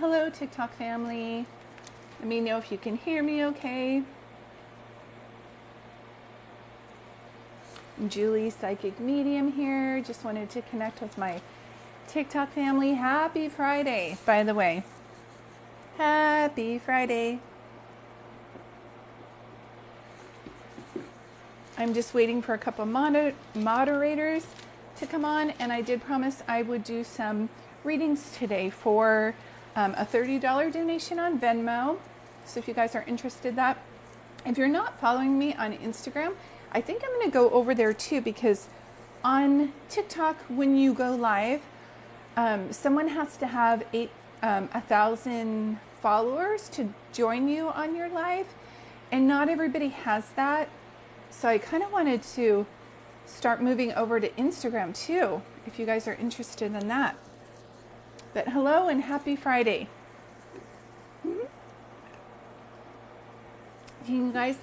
Hello, TikTok family. Let me know if you can hear me okay. Julie, Psychic Medium here. Just wanted to connect with my TikTok family. Happy Friday, by the way. Happy Friday. I'm just waiting for a couple moderators to come on, and I did promise I would do some readings today for a $30 donation on Venmo. So if you guys are interested that, if you're not following me on Instagram, I think I'm going to go over there too, because on TikTok, when you go live, someone has to have 1,000 followers to join you on your live, and not everybody has that. So I kind of wanted to start moving over to Instagram too, if you guys are interested in that. But hello and happy Friday. You guys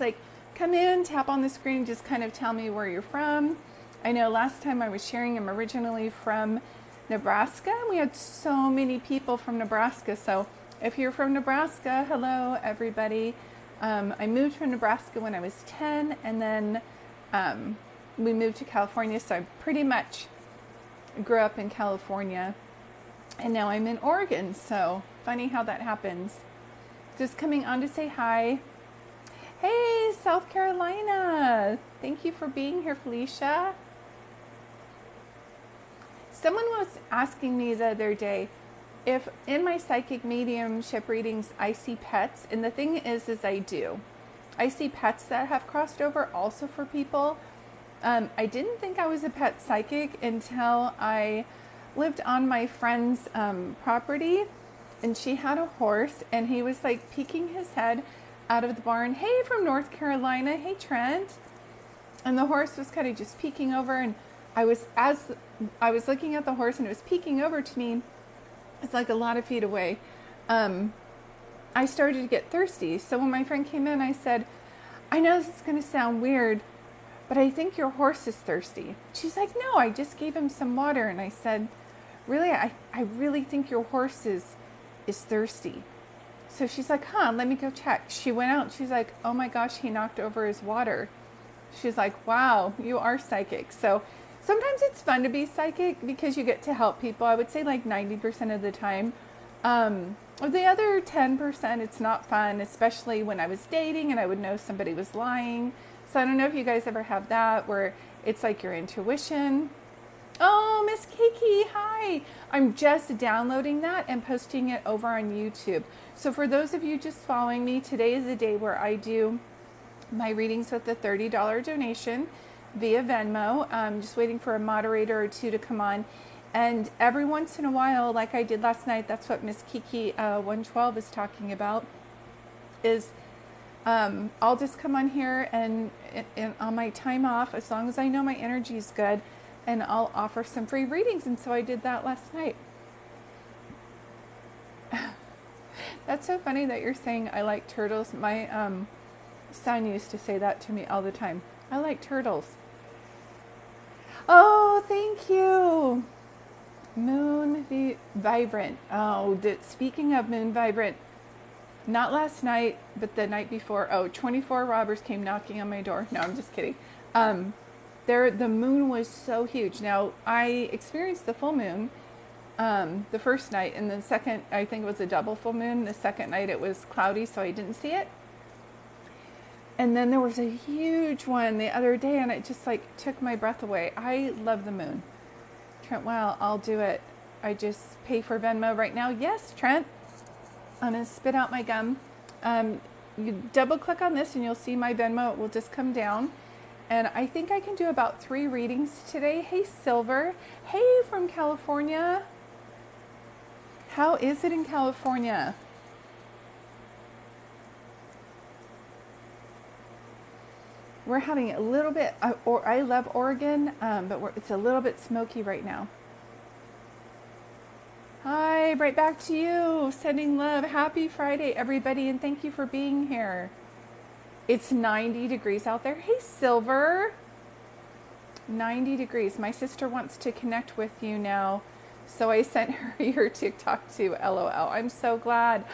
come in, tap on the screen, just kind of tell me where you're from. I know last time I was sharing I'm originally from Nebraska. We had so many people from Nebraska. So if you're from Nebraska, hello everybody. I moved from Nebraska when I was 10, and then we moved to California. So I pretty much grew up in California, and now I'm in Oregon. So funny how that happens. Just coming on to say hi. Hey, South Carolina. Thank you for being here, Felicia. Someone was asking me the other day if in my psychic mediumship readings I see pets. And the thing is I do. I see pets that have crossed over also for people. I didn't think I was a pet psychic until I lived on my friend's property, and she had a horse, and he was peeking his head out of the barn. Hey, from North Carolina. Hey, Trent. And the horse was kind of just peeking over, and as I was looking at the horse and it was peeking over to me, it's a lot of feet away. I started to get thirsty. So when my friend came in, I said, I know this is going to sound weird, but I think your horse is thirsty. She's like, no, I just gave him some water. And I said, really? I really think your horse is thirsty. So she's like, let me go check. She went out and she's like, oh my gosh, he knocked over his water. She's like, wow, you are psychic. So sometimes it's fun to be psychic because you get to help people. I would say 90% of the time. The other 10%, it's not fun, especially when I was dating and I would know somebody was lying. So I don't know if you guys ever have that where it's your intuition. Oh, Miss Kiki, hi. I'm just downloading that and posting it over on YouTube. So for those of you just following me, today is the day where I do my readings with the $30 donation via Venmo. I'm just waiting for a moderator or two to come on. And every once in a while, like I did last night, that's what Miss Kiki 112 is talking about, is I'll just come on here and on my time off, as long as I know my energy is good, and I'll offer some free readings. And so I did that last night. That's so funny that you're saying I like turtles. My son used to say that to me all the time. I like turtles. Oh, thank you. Moon Vibrant. Oh, speaking of Moon Vibrant, not last night, but the night before. 24 robbers came knocking on my door. No, I'm just kidding. The moon was so huge. Now, I experienced the full moon the first night, and the second, I think it was a double full moon. The second night it was cloudy, so I didn't see it. And then there was a huge one the other day, and it just took my breath away. I love the moon. Trent, well, I'll do it. I just pay for Venmo right now. Yes, Trent. I'm going to spit out my gum. You double click on this and you'll see my Venmo. It will just come down. And I think I can do about 3 readings today. Hey, Silver. Hey, from California. How is it in California? We're having a little bit, I love Oregon, but it's a little bit smoky right now. Hi, right back to you. Sending love. Happy Friday, everybody, and thank you for being here. It's 90 degrees out there. Hey, Silver. 90 degrees. My sister wants to connect with you now So I sent her your TikTok too, LOL. I'm so glad.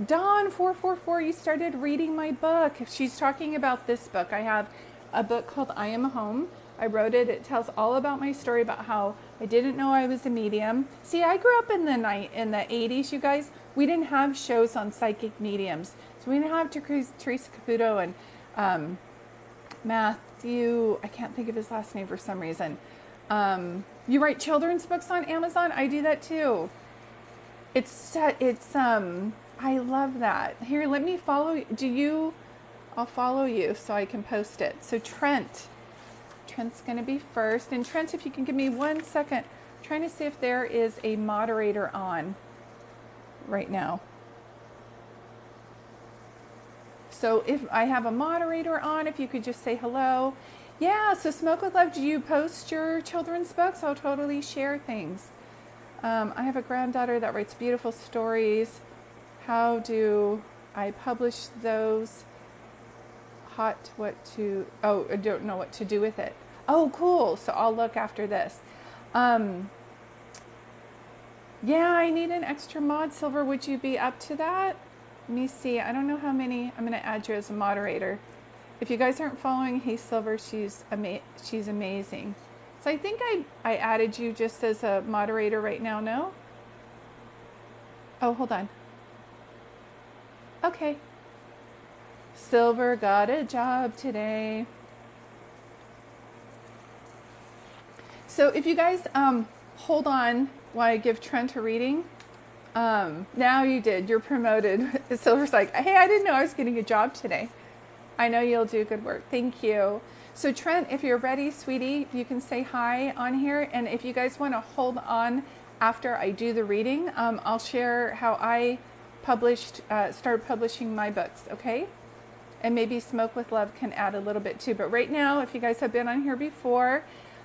Dawn444, you started reading my book. She's talking about this book. I have a book called I Am Home. I wrote it. It tells all about my story about how I didn't know I was a medium. See, I grew up in the 80s, you guys. We didn't have shows on psychic mediums. So we didn't have Teresa Caputo and Matthew, I can't think of his last name for some reason. You write children's books on Amazon? I do that too. I love that. Here, let me follow you. I'll follow you so I can post it. So Trent's going to be first. And Trent, if you can give me 1 second, I'm trying to see if there is a moderator on right now. So if I have a moderator on, if you could just say hello. Yeah, so Smoke with Love, do you post your children's books? I'll totally share things. I have a granddaughter that writes beautiful stories. How do I publish those? I don't know what to do with it. Oh, cool. So I'll look after this. Yeah, I need an extra mod. Silver, would you be up to that? Let me see. I don't know how many. I'm going to add you as a moderator. If you guys aren't following Hey Silver, she's amazing. So I think I added you just as a moderator right now, no? Oh, hold on. Okay. Silver got a job today. So if you guys hold on while I give Trent a reading. Now you did. You're promoted. Silver's like, hey, I didn't know I was getting a job today. I know you'll do good work. Thank you. So Trent, if you're ready, sweetie, you can say hi on here. And if you guys want to hold on after I do the reading, I'll share how I started publishing my books, okay? And maybe Smoke with Love can add a little bit too. But right now, if you guys have been on here before,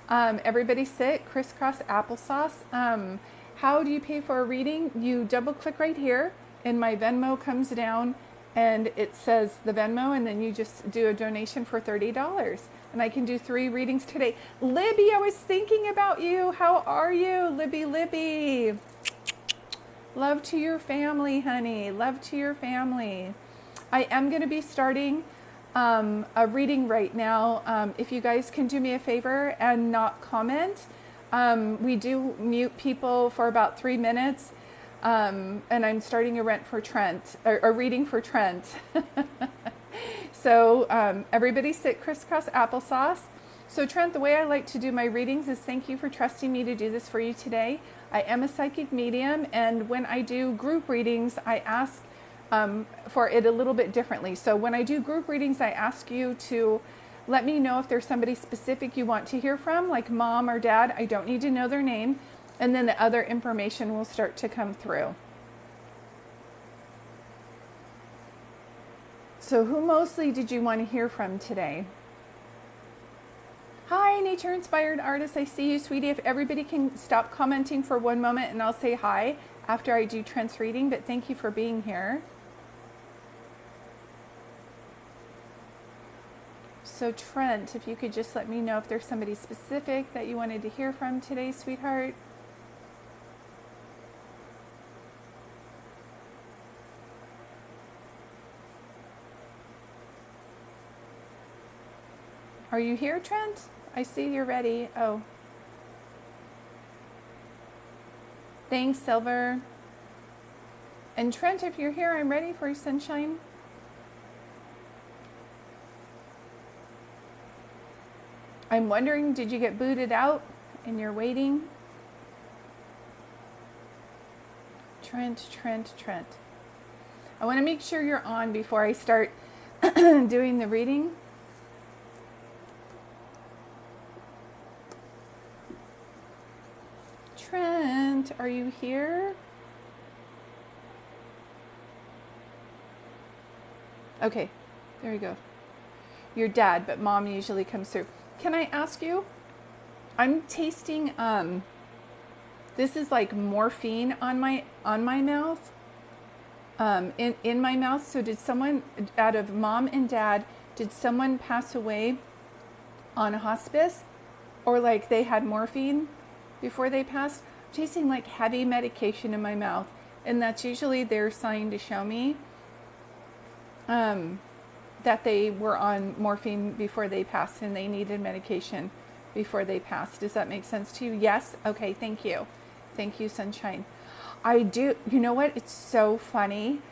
everybody sit, crisscross applesauce. How do you pay for a reading? You double click right here and my Venmo comes down and it says the Venmo, and then you just do a donation for $30. And I can do 3 readings today. Libby, I was thinking about you. How are you? Libby. Love to your family, honey. Love to your family. I am going to be starting a reading right now. If you guys can do me a favor and not comment. We do mute people for about 3 minutes. And I'm starting a reading for Trent. So everybody sit crisscross applesauce. So Trent, the way I like to do my readings is thank you for trusting me to do this for you today. I am a psychic medium, and when I do group readings, I ask for it a little bit differently. So when I do group readings, I ask you to let me know if there's somebody specific you want to hear from, like mom or dad. I don't need to know their name. And then the other information will start to come through. So who mostly did you want to hear from today? Hi, Nature Inspired Artist. I see you, sweetie. If everybody can stop commenting for 1 moment and I'll say hi after I do Trent's reading, but thank you for being here. So Trent, if you could just let me know if there's somebody specific that you wanted to hear from today, sweetheart. Are you here, Trent? I see you're ready. Oh. Thanks, Silver. And Trent, if you're here, I'm ready for you, sunshine. I'm wondering, did you get booted out and you're waiting? Trent. I want to make sure you're on before I start doing the reading. Trent, are you here? Okay, there you go. Your dad, but mom usually comes through. Can I ask you? I'm tasting this is like morphine on my mouth. In my mouth. So did someone out of mom and dad, did someone pass away on a hospice, or like they had morphine before they passed? tasting like heavy medication in my mouth. And that's usually their sign to show me that they were on morphine before they passed and they needed medication before they passed. Does that make sense to you? Yes? Okay, thank you. Thank you, Sunshine. I do. You know what? It's so funny.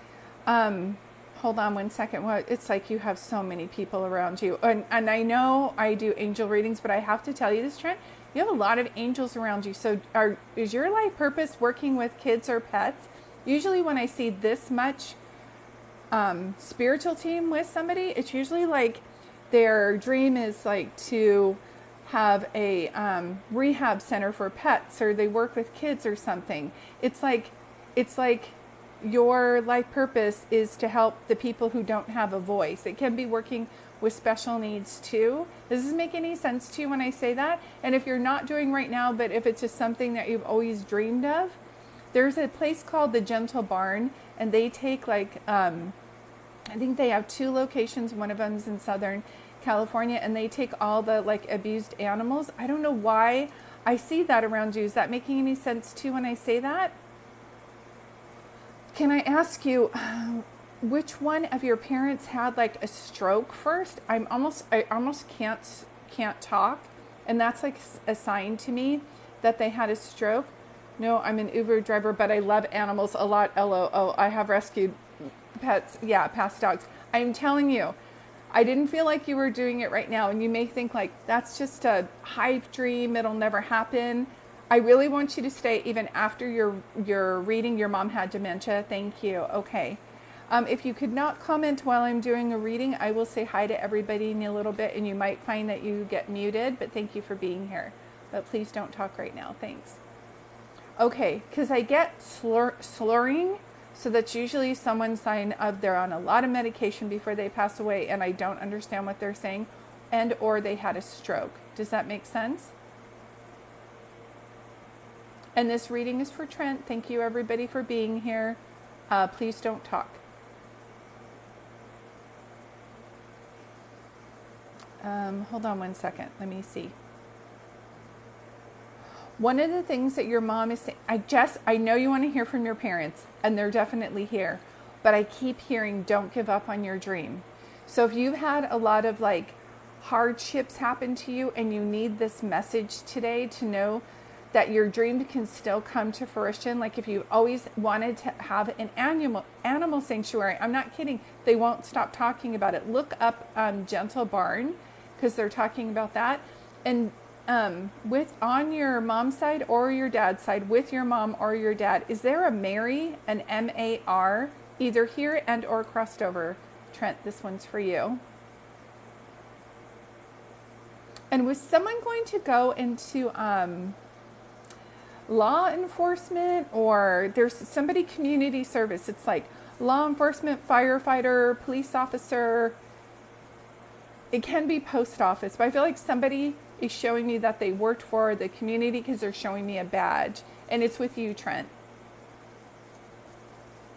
Hold on one second. Well, it's like you have so many people around you. And I know I do angel readings, but I have to tell you this, Trent. You have a lot of angels around you. So is your life purpose working with kids or pets? Usually when I see this much spiritual team with somebody, it's usually like their dream is like to have a rehab center for pets, or they work with kids or something. It's like your life purpose is to help the people who don't have a voice. It can be working with special needs too. Does this make any sense to you when I say that? And if you're not doing right now, but if it's just something that you've always dreamed of, there's a place called the Gentle Barn, and they take like, I think they have 2 locations. One of them's in Southern California, and they take all the like abused animals. I don't know why I see that around you. Is that making any sense too when I say that? Can I ask you, which one of your parents had like a stroke first? I almost can't talk, and that's like a sign to me that they had a stroke. No, I'm an Uber driver, but I love animals a lot. LOO. I have rescued pets. Yeah, past dogs. I'm telling you, I didn't feel like you were doing it right now, and you may think like that's just a hype dream. It'll never happen. I really want you to stay even after your reading. Your mom had dementia. Thank you. Okay. If you could not comment while I'm doing a reading, I will say hi to everybody in a little bit, and you might find that you get muted, but thank you for being here. But please don't talk right now. Thanks. Okay, because I get slurring, so that's usually someone's sign of they're on a lot of medication before they pass away, and I don't understand what they're saying, and or they had a stroke. Does that make sense? And this reading is for Trent. Thank you, everybody, for being here. Please don't talk. Hold on one second. Let me see. One of the things that your mom is saying, I know you want to hear from your parents, and they're definitely here, but I keep hearing, don't give up on your dream. So if you've had a lot of like hardships happen to you and you need this message today to know that your dream can still come to fruition, like if you've always wanted to have an animal sanctuary, I'm not kidding, they won't stop talking about it. Look up Gentle Barn, because they're talking about that. And with on your mom's side or your dad's side, with your mom or your dad, is there a Mary, an M-A-R, either here and or crossed over? Trent, this one's for you. And was someone going to go into law enforcement, or there's somebody community service? It's like law enforcement, firefighter, police officer. It can be post office, but I feel like somebody is showing me that they worked for the community because they're showing me a badge, and it's with you, Trent.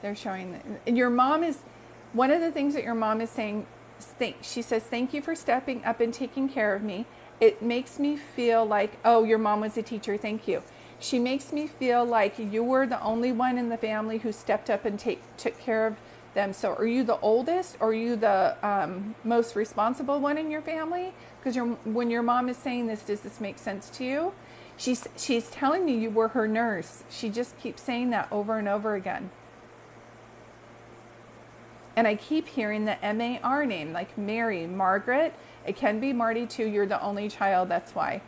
They're showing and your mom is, one of the things that your mom is saying, she says, thank you for stepping up and taking care of me. It makes me feel like, oh, your mom was a teacher, thank you. She makes me feel like you were the only one in the family who stepped up and took care of them. So are you the oldest, or are you the most responsible one in your family? Because when your mom is saying this, does this make sense to you? She's telling me you were her nurse. She just keeps saying that over and over again. And I keep hearing the M-A-R name, like Mary, Margaret. It can be Marty too. You're the only child, that's why.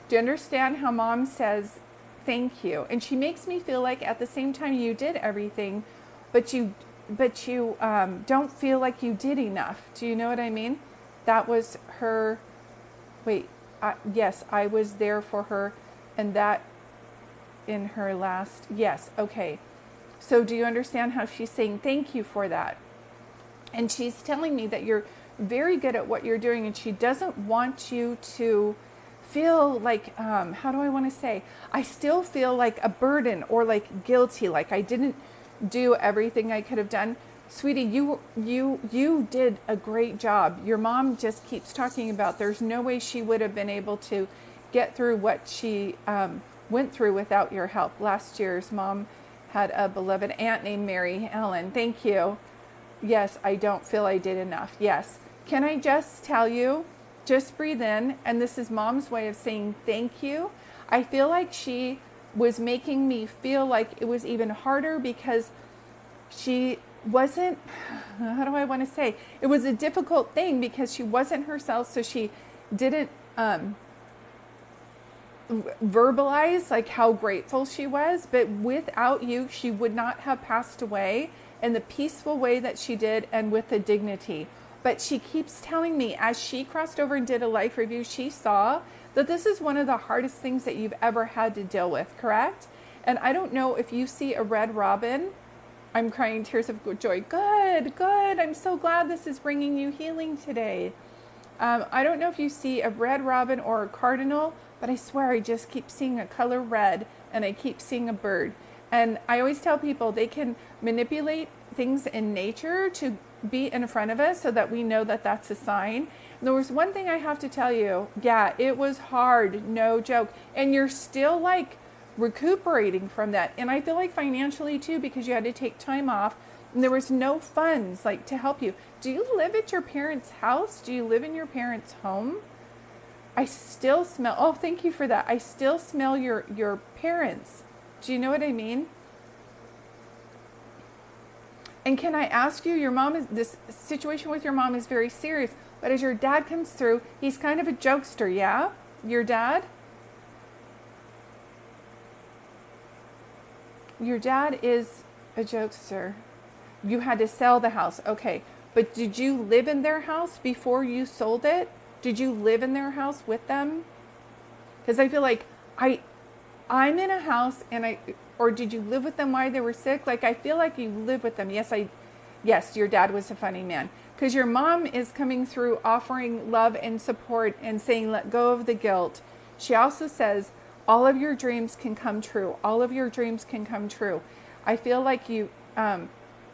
Do you understand how mom says thank you? And she makes me feel like at the same time you did everything, but you don't feel like you did enough. Do you know what I mean? That was her. Wait, yes, I was there for her, and that in her last. Yes, okay. So do you understand how she's saying thank you for that? And she's telling me that you're very good at what you're doing, and she doesn't want you to feel like, how do I want to say? I still feel like a burden or like guilty, like I didn't do everything I could have done. Sweetie, you did a great job. Your mom just keeps talking about there's no way she would have been able to get through what she went through without your help. Last year's mom had a beloved aunt named Mary Ellen. Thank you. Yes, I don't feel I did enough. Yes. Can I just tell you, just breathe in, and this is mom's way of saying thank you. I feel like she was making me feel like it was even harder because she wasn't, how do I want to say? It was a difficult thing because she wasn't herself, so she didn't verbalize like how grateful she was, but without you, she would not have passed away in the peaceful way that she did and with the dignity. But she keeps telling me as she crossed over and did a life review, she saw that this is one of the hardest things that you've ever had to deal with, correct? And I don't know if you see a red robin. I'm crying tears of joy. Good. I'm so glad this is bringing you healing today. I don't know if you see a red robin or a cardinal, but I swear I just keep seeing a color red and I keep seeing a bird. And I always tell people they can manipulate things in nature to be in front of us so that we know that that's a sign. And there was one thing I have to tell you. Yeah, it was hard, no joke. And you're still like recuperating from that. And I feel like financially too, because you had to take time off and there was no funds like to help you. Do you live at your parents' house? Do you live in your parents' home? I still smell, oh, thank you for that. I still smell your parents. Do you know what I mean? And can I ask you, your mom is, this situation with your mom is very serious, but as your dad comes through, he's kind of a jokester, yeah? Your dad? Your dad is a jokester. You had to sell the house, okay. But did you live in their house before you sold it? Did you live in their house with them? Because I feel like I'm in a house and or did you live with them while they were sick? Like I feel like you live with them. Yes, your dad was a funny man. Because your mom is coming through offering love and support and saying let go of the guilt. She also says all of your dreams can come true. All of your dreams can come true. I feel like you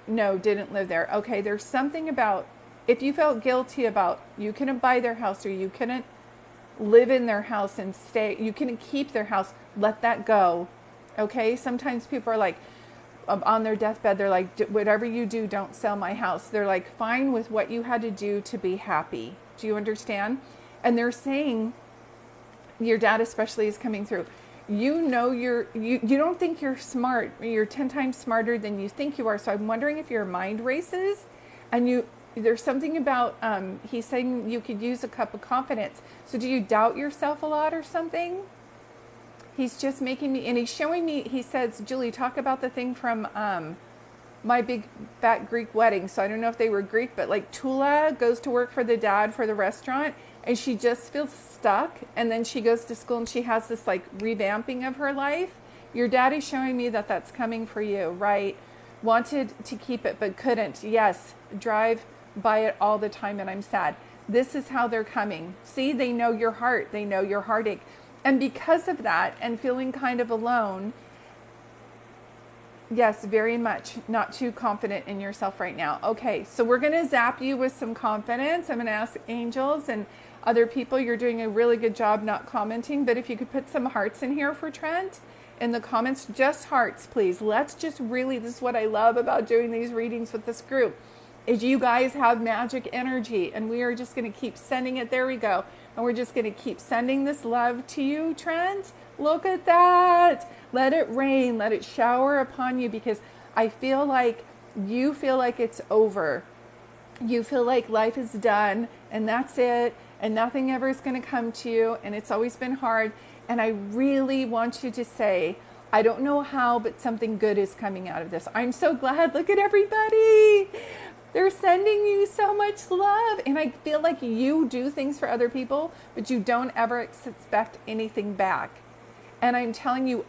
no, didn't live there. Okay, there's something about if you felt guilty about you couldn't buy their house or you couldn't live in their house and stay, you couldn't keep their house, let that go. Okay, sometimes people are like on their deathbed, they're like, whatever you do, don't sell my house. They're like fine with what you had to do to be happy. Do you understand? And they're saying, your dad especially is coming through. You know you don't think you're smart. You're 10 times smarter than you think you are. So I'm wondering if your mind races and there's something about, he's saying you could use a cup of confidence. So do you doubt yourself a lot or something? He's just making me, and he's showing me, he says, Julie, talk about the thing from My Big Fat Greek Wedding. So I don't know if they were Greek, but like Tula goes to work for the dad for the restaurant and she just feels stuck. And then she goes to school and she has this like revamping of her life. Your dad is showing me that that's coming for you, right? Wanted to keep it, but couldn't. Yes, drive by it all the time and I'm sad. This is how they're coming. See, they know your heart. They know your heartache. And because of that and feeling kind of alone, yes, very much not too confident in yourself right now. Okay, so we're going to zap you with some confidence. I'm going to ask angels and other people. You're doing a really good job not commenting, but if you could put some hearts in here for Trent in the comments, just hearts, please. Let's just really, this is what I love about doing these readings with this group, is you guys have magic energy and we are just going to keep sending it. There we go. And we're just going to keep sending this love to you, Trent. Look at that. Let it rain. Let it shower upon you because I feel like you feel like it's over. You feel like life is done and that's it. And nothing ever is going to come to you. And it's always been hard. And I really want you to say, I don't know how, but something good is coming out of this. I'm so glad. Look at everybody. They're sending you so much love. And I feel like you do things for other people, but you don't ever expect anything back. And I'm telling you,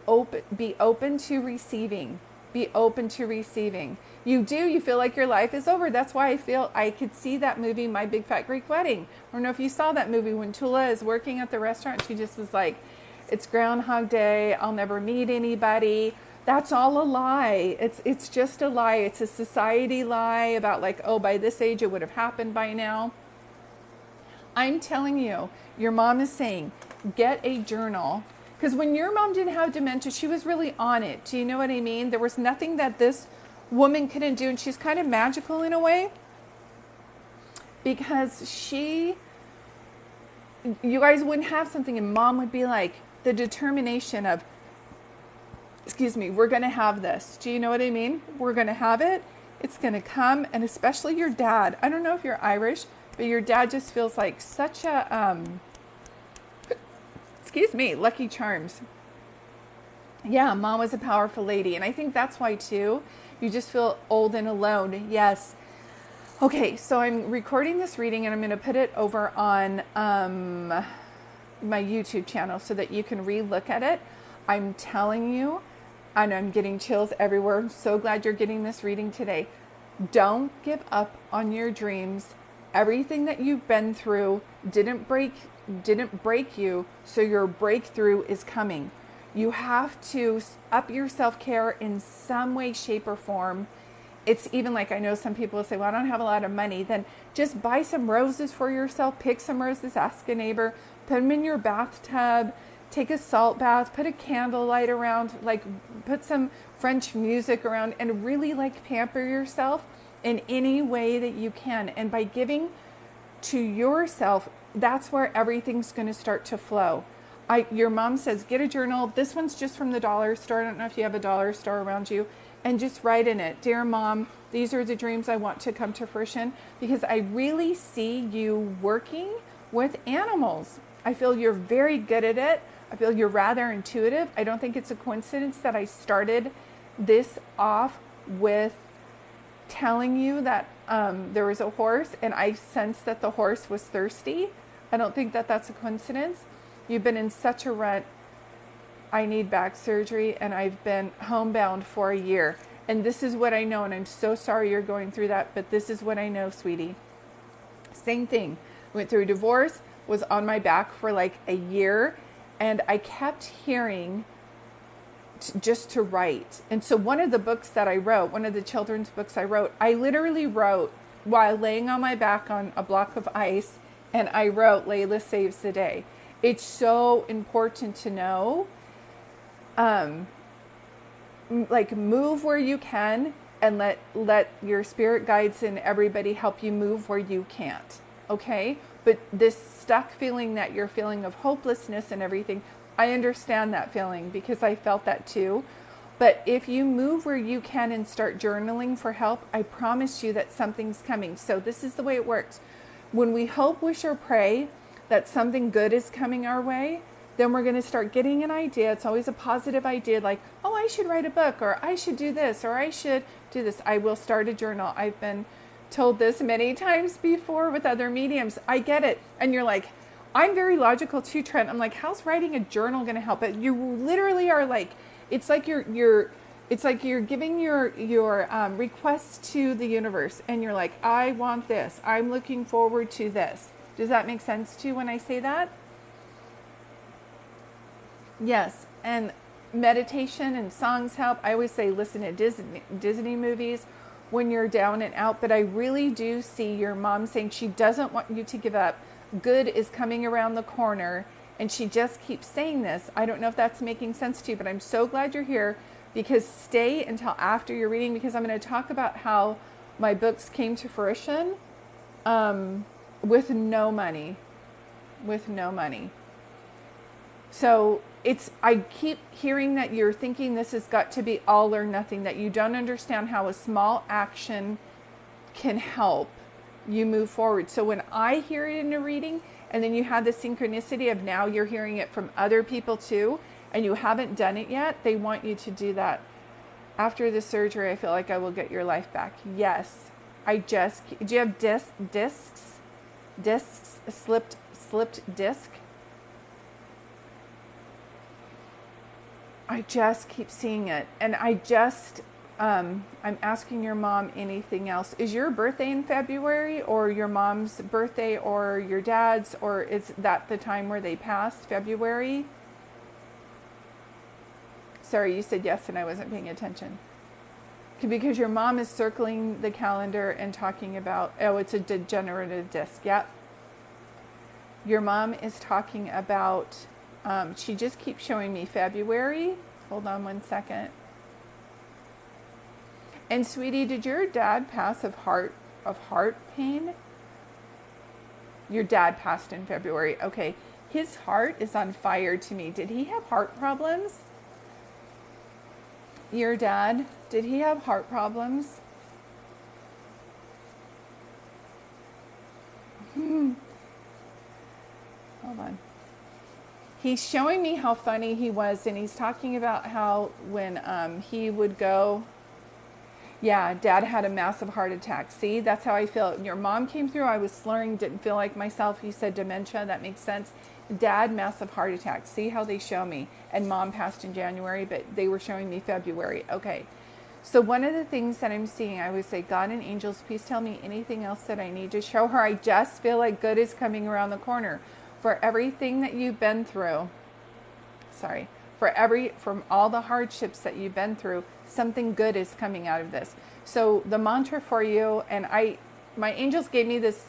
be open to receiving. Be open to receiving. You feel like your life is over. That's why I could see that movie, My Big Fat Greek Wedding. I don't know if you saw that movie when Tula is working at the restaurant. She just was like, it's Groundhog Day. I'll never meet anybody. That's all a lie. It's just a lie. It's a society lie about like, oh, by this age it would have happened by now. I'm telling you, your mom is saying, get a journal. Because when your mom didn't have dementia, she was really on it. Do you know what I mean? There was nothing that this woman couldn't do. And she's kind of magical in a way, because you guys wouldn't have something and mom would be like, the determination of, we're going to have this. Do you know what I mean? We're going to have it. It's going to come. And especially your dad. I don't know if you're Irish, but your dad just feels like such a, Lucky Charms. Yeah, mom was a powerful lady. And I think that's why too, you just feel old and alone. Yes. Okay, so I'm recording this reading and I'm going to put it over on my YouTube channel so that you can re-look at it. I'm telling you, and I'm getting chills everywhere. I'm so glad you're getting this reading today. Don't give up on your dreams. Everything that you've been through didn't break you, so your breakthrough is coming. You have to up your self-care in some way, shape, or form. It's even like, I know some people will say, well, I don't have a lot of money. Then just buy some roses for yourself. Pick some roses, ask a neighbor, put them in your bathtub, take a salt bath, put a candlelight around, like put some French music around, and really like pamper yourself in any way that you can. And by giving to yourself, that's where everything's going to start to flow. Your mom says, get a journal. This one's just from the dollar store. I don't know if you have a dollar store around you. And just write in it, dear mom, these are the dreams I want to come to fruition, because I really see you working with animals. I feel you're very good at it. I feel you're rather intuitive. I don't think it's a coincidence that I started this off with telling you that there was a horse and I sensed that the horse was thirsty. I don't think that that's a coincidence. You've been in such a rut. I need back surgery and I've been homebound for a year. And this is what I know. And I'm so sorry you're going through that, but this is what I know, sweetie. Same thing. Went through a divorce, was on my back for like a year. And I kept hearing just to write. And so one of the books that I wrote, one of the children's books I wrote, I literally wrote while laying on my back on a block of ice. And I wrote, Layla saves the day. It's so important to know. Like move where you can and let your spirit guides and everybody help you move where you can't. Okay? But this stuck feeling that you're feeling of hopelessness and everything, I understand that feeling because I felt that too. But if you move where you can and start journaling for help, I promise you that something's coming. So this is the way it works. When we hope, wish, or pray that something good is coming our way, then we're going to start getting an idea. It's always a positive idea, like, oh, I should write a book, or I should do this, or I should do this. I will start a journal. I've been told this many times before with other mediums. I get it. And you're like, I'm very logical too, Trent. I'm like, how's writing a journal going to help? But you literally are like, it's like you're giving your request to the universe, and you're like, I want this. I'm looking forward to this. Does that make sense to you when I say that? Yes, and meditation and songs help. I always say listen to Disney movies when you're down and out, but I really do see your mom saying she doesn't want you to give up. Good is coming around the corner, and she just keeps saying this. I don't know if that's making sense to you, but I'm so glad you're here, because stay until after your reading, because I'm going to talk about how my books came to fruition with no money. So I keep hearing that you're thinking this has got to be all or nothing, that you don't understand how a small action can help you move forward. So when I hear it in a reading, and then you have the synchronicity of now you're hearing it from other people too, and you haven't done it yet, they want you to do that. After the surgery, I feel like I will get your life back. Yes. Do you have discs? Discs? Slipped disc? I just keep seeing it. And I'm asking your mom anything else. Is your birthday in February, or your mom's birthday, or your dad's, or is that the time where they passed, February? Sorry, you said yes and I wasn't paying attention. Because your mom is circling the calendar and talking about, oh, it's a degenerative disc. Yep. Your mom is talking about She just keeps showing me February. Hold on one second. And sweetie, did your dad pass of heart pain? Your dad passed in February. Okay. His heart is on fire to me. Did he have heart problems? Your dad, did he have heart problems? Hold on. He's showing me how funny he was, and he's talking about how when he would go, yeah, Dad had a massive heart attack. See, that's how I feel. Your mom came through, I was slurring, didn't feel like myself. You said dementia, that makes sense. Dad, massive heart attack. See how they show me. And Mom passed in January, but they were showing me February. Okay. So one of the things that I'm seeing, I would say, God and angels, please tell me anything else that I need to show her. I just feel like good is coming around the corner. For everything that you've been through, from all the hardships that you've been through, something good is coming out of this. So the mantra for you, and my angels gave me this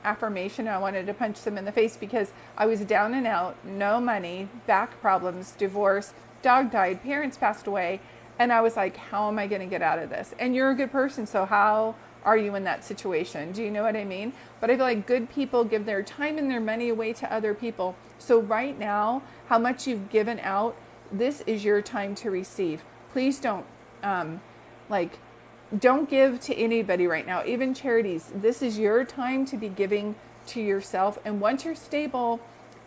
affirmation. I wanted to punch them in the face because I was down and out, no money, back problems, divorce, dog died, parents passed away. And I was like, how am I going to get out of this? And you're a good person, so how are you in that situation? Do you know what I mean? But I feel like good people give their time and their money away to other people. So right now, how much you've given out, this is your time to receive. Please don't, don't give to anybody right now, even charities. This is your time to be giving to yourself. And once you're stable,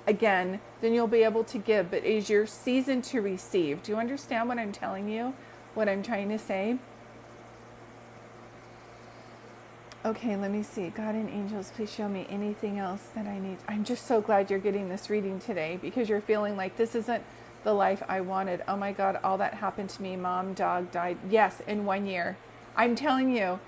again, then you'll be able to give. But it is your season to receive. Do you understand what I'm telling you? What I'm trying to say? Okay, let me see. God and angels, please show me anything else that I need. I'm just so glad you're getting this reading today because you're feeling like this isn't the life I wanted. Oh my God, all that happened to me. Mom, dog died. Yes, in 1 year. I'm telling you,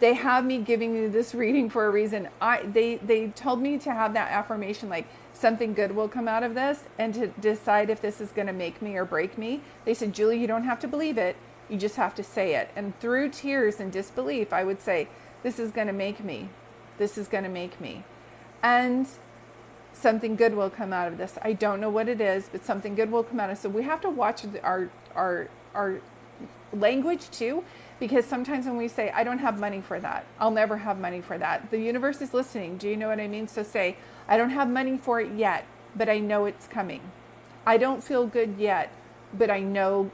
they have me giving you this reading for a reason. They told me to have that affirmation, like something good will come out of this, and to decide if this is going to make me or break me. They said, Julie, you don't have to believe it. You just have to say it. And through tears and disbelief, I would say, this is going to make me. This is going to make me. And something good will come out of this. I don't know what it is, but something good will come out of it. So we have to watch our language too, because sometimes when we say, I don't have money for that, I'll never have money for that, the universe is listening. Do you know what I mean? So say, I don't have money for it yet, but I know it's coming. I don't feel good yet, but I know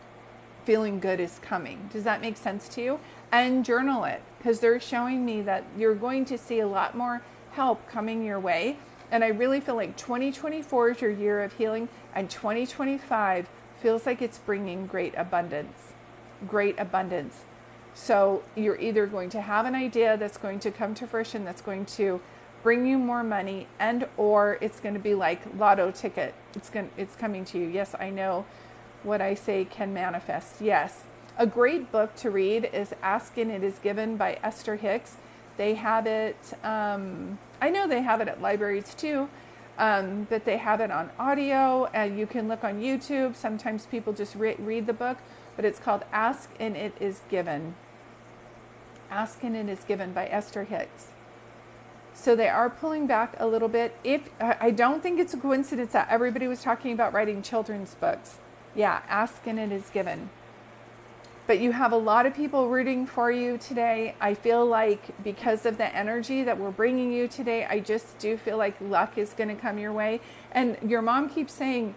feeling good is coming. Does that make sense to you? And journal it, because they're showing me that you're going to see a lot more help coming your way. And I really feel like 2024 is your year of healing, and 2025 feels like it's bringing great abundance. Great abundance. So you're either going to have an idea that's going to come to fruition, that's going to bring you more money, and or it's going to be like lotto ticket. It's coming to you. Yes, I know what I say can manifest. Yes. A great book to read is Ask and It Is Given by Esther Hicks. They have it, I know they have it at libraries too, but they have it on audio, and you can look on YouTube. Sometimes people just read the book, but it's called Ask and It Is Given. Ask and It Is Given by Esther Hicks. So they are pulling back a little bit. I don't think it's a coincidence that everybody was talking about writing children's books. Yeah, Ask and It Is Given. But you have a lot of people rooting for you today. I feel like because of the energy that we're bringing you today, I just do feel like luck is going to come your way. And your mom keeps saying,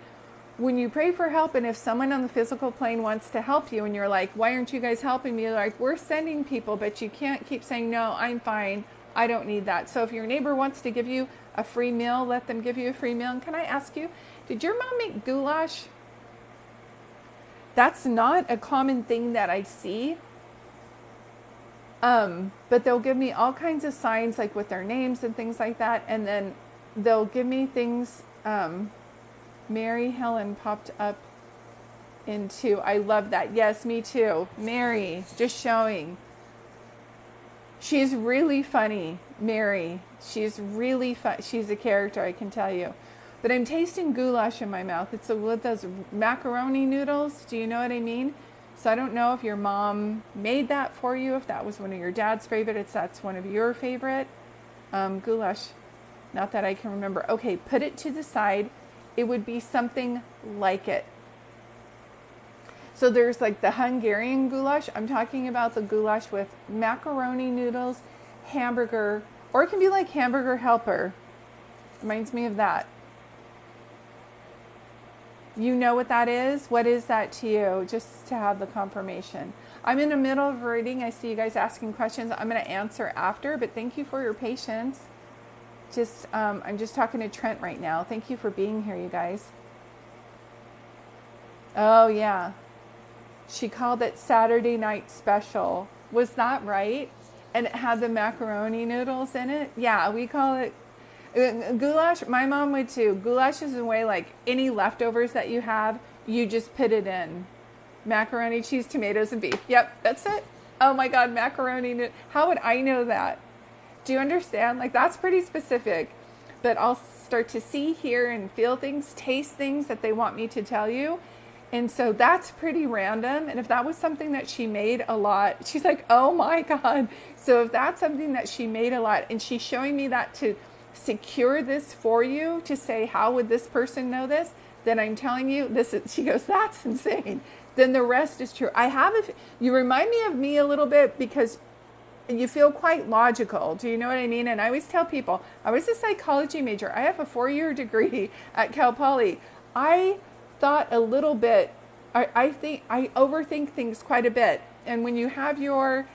when you pray for help, and if someone on the physical plane wants to help you, and you're like, why aren't you guys helping me? They're like, we're sending people, but you can't keep saying, no, I'm fine. I don't need that. So if your neighbor wants to give you a free meal, let them give you a free meal. And can I ask you, did your mom make goulash? That's not a common thing that I see. But they'll give me all kinds of signs, like with their names and things like that. And then they'll give me things. Mary Helen popped up into, I love that. Yes, me too. Mary, just showing. She's really funny, Mary. She's really fun. She's a character, I can tell you. But I'm tasting goulash in my mouth. It's with those macaroni noodles. Do you know what I mean? So I don't know if your mom made that for you, if that was one of your dad's favorites, that's one of your favorite. Goulash, not that I can remember. Okay, put it to the side. it would be something like it. So there's like the Hungarian goulash. I'm talking about the goulash with macaroni noodles, hamburger, or it can be like hamburger helper. Reminds me of that. You know what that is? What is that to you? Just to have the confirmation. I'm in the middle of reading. I see you guys asking questions. I'm going to answer after, but thank you for your patience. I'm just talking to Trent right now. Thank you for being here, you guys. Oh, yeah. She called it Saturday Night Special. Was that right? And it had the macaroni noodles in it? Yeah, we call it goulash. My mom would too. Goulash is a way like any leftovers that you have, you just put it in. Macaroni, cheese, tomatoes, and beef. Yep, that's it. Oh my God, macaroni. How would I know that? Do you understand? Like, that's pretty specific. But I'll start to see, hear, and feel things, taste things that they want me to tell you. And so that's pretty random. And if that was something that she made a lot, she's like, oh my God. So if that's something that she made a lot, and she's showing me that to secure this for you, to say, how would this person know this? Then I'm telling you, this is, she goes, that's insane. Then the rest is true. You remind me of me a little bit because you feel quite logical. Do you know what I mean? And I always tell people, I was a psychology major. I have a 4-year degree at Cal Poly. I thought a little bit, I think I overthink things quite a bit. And when you have your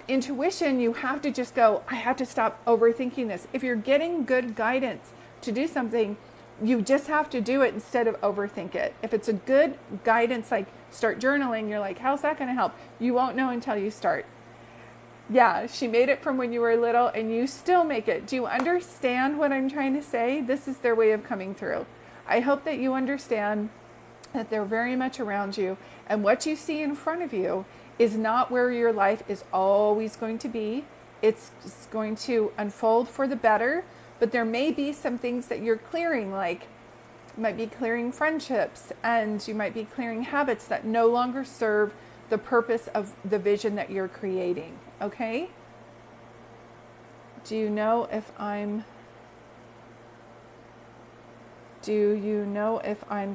intuition, you have to just go, I have to stop overthinking this. If you're getting good guidance to do something, you just have to do it instead of overthink it. If it's a good guidance, like start journaling, you're like, how's that going to help? You won't know until you start. Yeah, she made it from when you were little and you still make it. Do you understand what I'm trying to say? This is their way of coming through. I hope that you understand that they're very much around you, and what you see in front of you is not where your life is always going to be. It's going to unfold for the better, but there may be some things that you're clearing, like you might be clearing friendships, and you might be clearing habits that no longer serve the purpose of the vision that you're creating. Okay? Do you know if I'm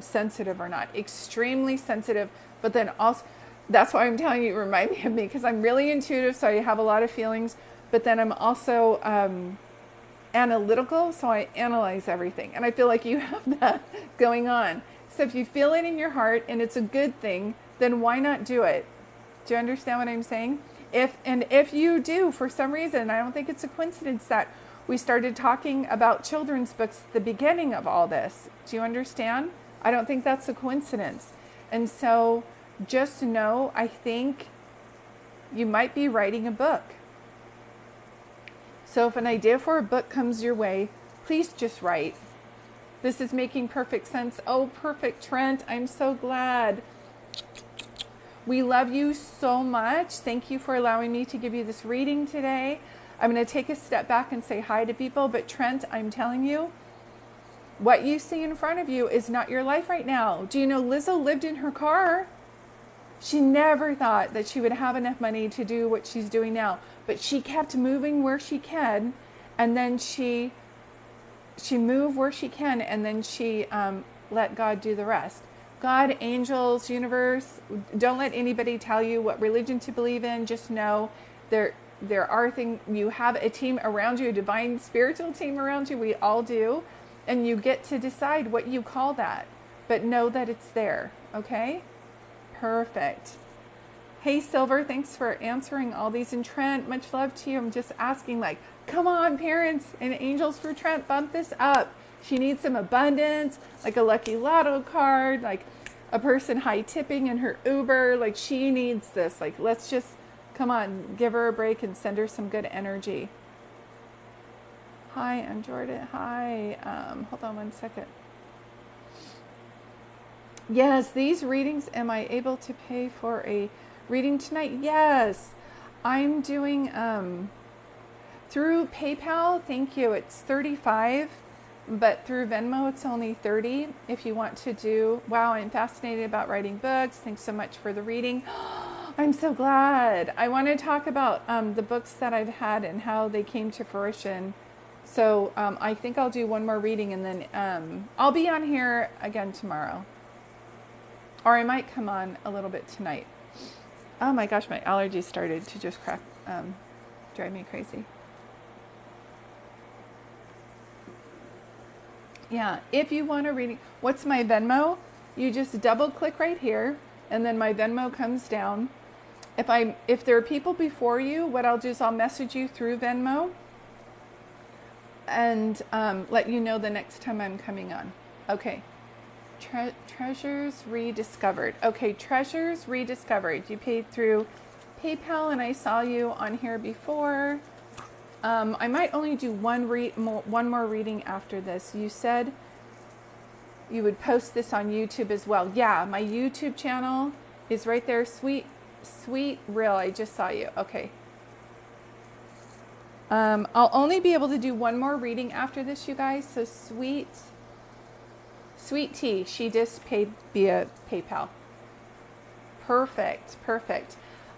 sensitive or not? Extremely sensitive, but then also, that's why I'm telling you, remind me of me, because I'm really intuitive, so I have a lot of feelings, but then I'm also analytical, so I analyze everything. And I feel like you have that going on. So if you feel it in your heart and it's a good thing, then why not do it? Do you understand what I'm saying? If you do, for some reason, I don't think it's a coincidence that we started talking about children's books at the beginning of all this. Do you understand? I don't think that's a coincidence. And so just know, I think you might be writing a book. So if an idea for a book comes your way, please just write. This is making perfect sense. Oh, perfect, Trent. I'm so glad. We love you so much. Thank you for allowing me to give you this reading today. I'm going to take a step back and say hi to people. But Trent, I'm telling you, what you see in front of you is not your life right now. Do you know Lizzo lived in her car? She never thought that she would have enough money to do what she's doing now. But she kept moving where she can. And then she moved where she can. And then she let God do the rest. God, angels, universe, don't let anybody tell you what religion to believe in. Just know there are things, you have a team around you, a divine spiritual team around you. We all do. And you get to decide what you call that. But know that it's there. Okay? Perfect. Hey, Silver, thanks for answering all these. And Trent, much love to you. I'm just asking, like, come on, parents and angels for Trent, bump this up. She needs some abundance, like a lucky lotto card, like a person high tipping in her Uber. Like, she needs this. Like, let's just, come on, give her a break and send her some good energy. Hi, I'm Jordan. Hi. Hold on one second. Yes, these readings, am I able to pay for a reading tonight? Yes. I'm doing through PayPal. Thank you. It's $35. But through Venmo, it's only $30 if you want to do. Wow, I'm fascinated about writing books. Thanks so much for the reading. I'm so glad. I want to talk about the books that I've had and how they came to fruition. So I think I'll do one more reading, and then I'll be on here again tomorrow. Or I might come on a little bit tonight. Oh my gosh, my allergies started to just drive me crazy. Yeah, if you want a reading, what's my Venmo? You just double click right here, and then my Venmo comes down. If there are people before you, what I'll do is I'll message you through Venmo and let you know the next time I'm coming on. Okay. Treasures rediscovered. Okay, treasures rediscovered. You paid through PayPal, and I saw you on here before. I might only do one more reading after this. You said you would post this on YouTube as well. Yeah, my YouTube channel is right there. Sweet Real. I just saw you. Okay. I'll only be able to do one more reading after this, you guys. So Sweet Tea, she just paid via PayPal. Perfect.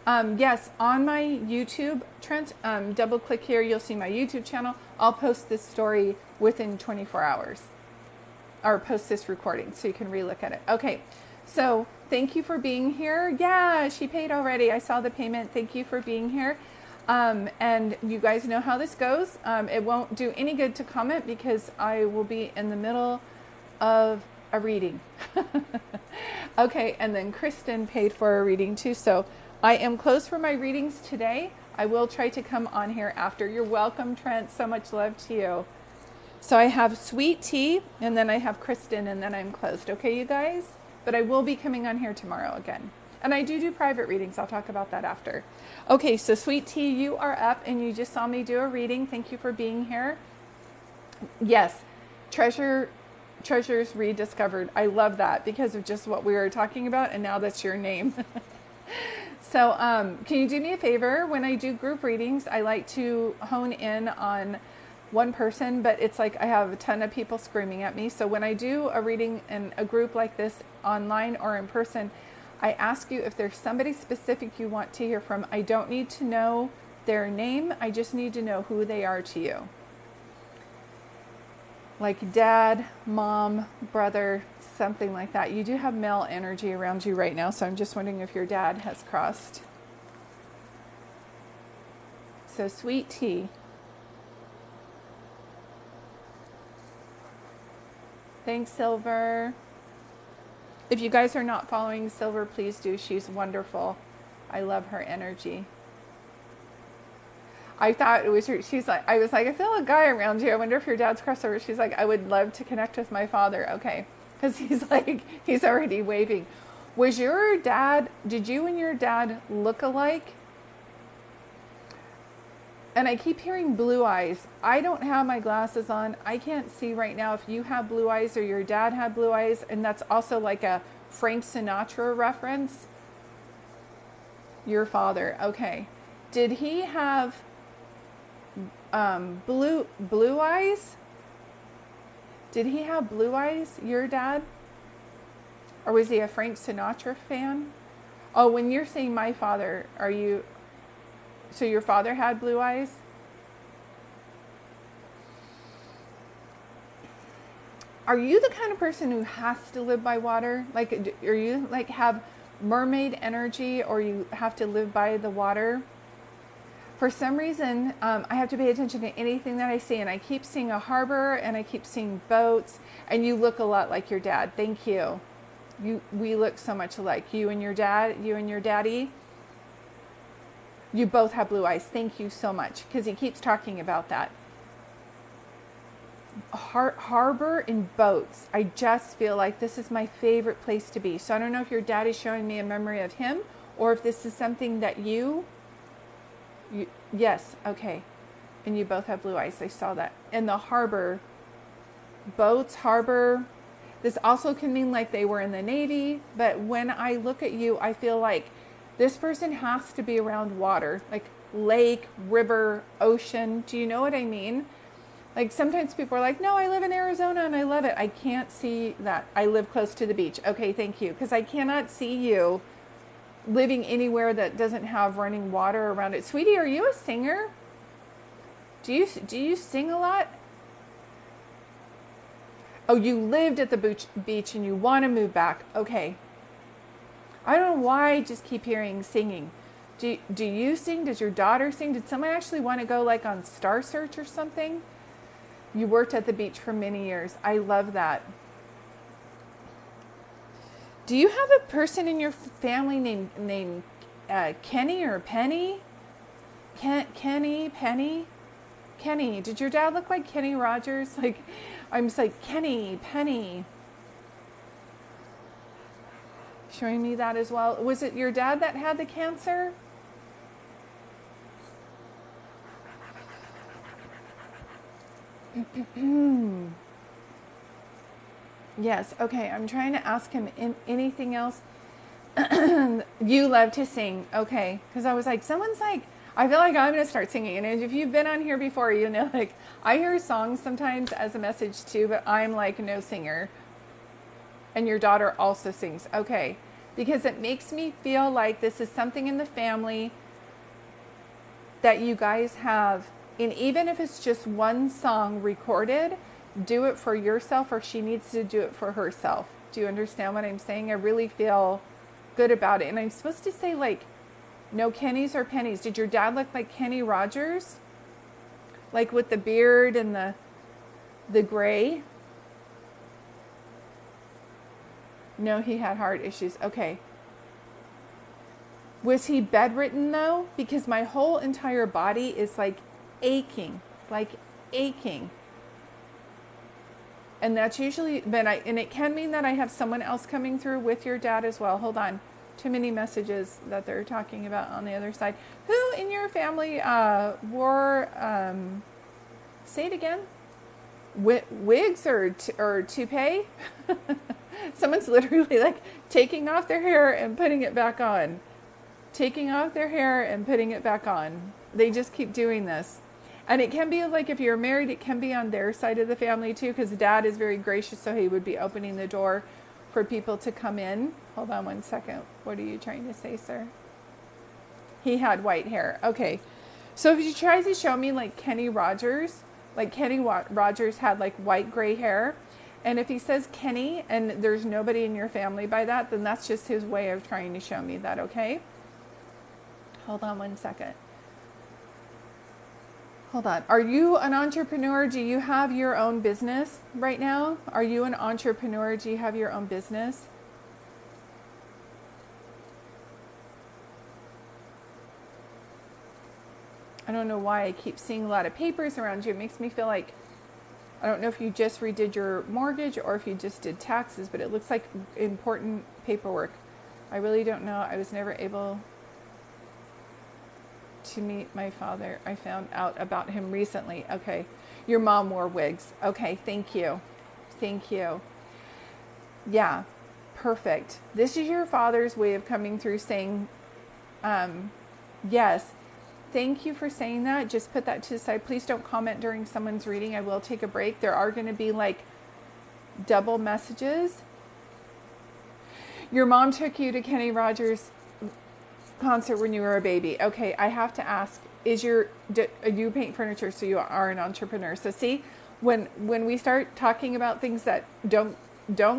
Yes, on my YouTube, Trent, double click here, you'll see my YouTube channel. I'll post this story within 24 hours. Or post this recording so you can relook at it. Okay, so thank you for being here. Yeah, she paid already. I saw the payment. Thank you for being here. And you guys know how this goes. It won't do any good to comment because I will be in the middle of a reading. Okay, and then Kristen paid for a reading too. So I am closed for my readings today. I will try to come on here after. You're welcome, Trent. So much love to you. So I have Sweet Tea, and then I have Kristen, and then I'm closed. Okay, you guys? But I will be coming on here tomorrow again. And I do private readings. I'll talk about that after. Okay, so Sweet Tea, you are up, and you just saw me do a reading. Thank you for being here. Yes, treasures rediscovered. I love that because of just what we were talking about, and now that's your name. So can you do me a favor? When I do group readings, I like to hone in on one person, but it's like I have a ton of people screaming at me. So when I do a reading in a group like this, online or in person, I ask you if there's somebody specific you want to hear from. I don't need to know their name. I just need to know who they are to you. Like dad, mom, brother, something like that. You do have male energy around you right now, so I'm just wondering if your dad has crossed. So Sweet Tea. Thanks, Silver. If you guys are not following Silver, please do. She's wonderful. I love her energy. I thought it was her. She's like, I was like, I feel a guy around you. I wonder if your dad's crossed over. She's like, I would love to connect with my father. Okay. Because he's like, he's already waving. Was your dad, did you and your dad look alike? And I keep hearing blue eyes. I don't have my glasses on. I can't see right now if you have blue eyes or your dad had blue eyes. And that's also like a Frank Sinatra reference. Your father. Okay. Did he have blue eyes? Did he have blue eyes, your dad? Or was he a Frank Sinatra fan? Oh, when you're saying my father, are you... So your father had blue eyes? Are you the kind of person who has to live by water? Like, are you like have mermaid energy, or you have to live by the water? For some reason, I have to pay attention to anything that I see, and I keep seeing a harbor, and I keep seeing boats, and you look a lot like your dad. Thank you. We look so much alike. You and your dad, you and your daddy. You both have blue eyes. Thank you so much, because he keeps talking about that. Harbor and boats. I just feel like this is my favorite place to be. So I don't know if your dad is showing me a memory of him, or if this is something that you yes, okay. And you both have blue eyes. I saw that. And the harbor, boats, harbor. This also can mean like they were in the Navy, but when I look at you, I feel like this person has to be around water, like lake, river, ocean. Do you know what I mean? Like sometimes people are like, no, I live in Arizona and I love it. I can't see that. I live close to the beach. Okay, thank you. Because I cannot see you living anywhere that doesn't have running water around it. Sweetie, are you a singer? Do you sing a lot? Oh, you lived at the beach and you want to move back. Okay. I don't know why I just keep hearing singing. Do you sing? Does your daughter sing? Did someone actually want to go like on Star Search or something? You worked at the beach for many years. I love that. Do you have a person in your family named Kenny or Penny? Kenny, Penny? Kenny. Did your dad look like Kenny Rogers? Like, I'm just like, Kenny, Penny. Showing me that as well. Was it your dad that had the cancer? Yes. Okay. I'm trying to ask him anything else. You love to sing. Okay. Because I was like, someone's like, I feel like I'm going to start singing. And if you've been on here before, you know, like I hear songs sometimes as a message too, but I'm like no singer. And your daughter also sings. Okay. Because it makes me feel like this is something in the family that you guys have. And even if it's just one song recorded, do it for yourself, or she needs to do it for herself. Do you understand what I'm saying? I really feel good about it. And I'm supposed to say like, no Kennys or Pennies. Did your dad look like Kenny Rogers? Like with the beard and the gray? No, he had heart issues. Okay. Was he bedridden though? Because my whole entire body is like aching. And that's usually, and it can mean that I have someone else coming through with your dad as well. Hold on. Too many messages that they're talking about on the other side. Who in your family wore, say it again, wigs or toupee? Someone's literally like taking off their hair and putting it back on. Taking off their hair and putting it back on. They just keep doing this. And it can be like if you're married, it can be on their side of the family too, because dad is very gracious, so he would be opening the door for people to come in. Hold on one second. What are you trying to say, sir? He had white hair. Okay. So if he tries to show me like Kenny Rogers, like Kenny Rogers had like white gray hair, and if he says Kenny and there's nobody in your family by that, then that's just his way of trying to show me that, okay? Hold on one second. Hold on. Are you an entrepreneur? Do you have your own business right now? Are you an entrepreneur? Do you have your own business? I don't know why I keep seeing a lot of papers around you. It makes me feel like, I don't know if you just redid your mortgage or if you just did taxes, but it looks like important paperwork. I really don't know. I was never able to meet my father. I found out about him recently. Okay. Your mom wore wigs. Okay. Thank you. Thank you. Yeah. Perfect. This is your father's way of coming through saying, yes. Thank you for saying that. Just put that to the side. Please don't comment during someone's reading. I will take a break. There are going to be like double messages. Your mom took you to Kenny Rogers' concert when you were a baby. Okay, I have to ask, you paint furniture, so you are an entrepreneur. So see, when we start talking about things that don't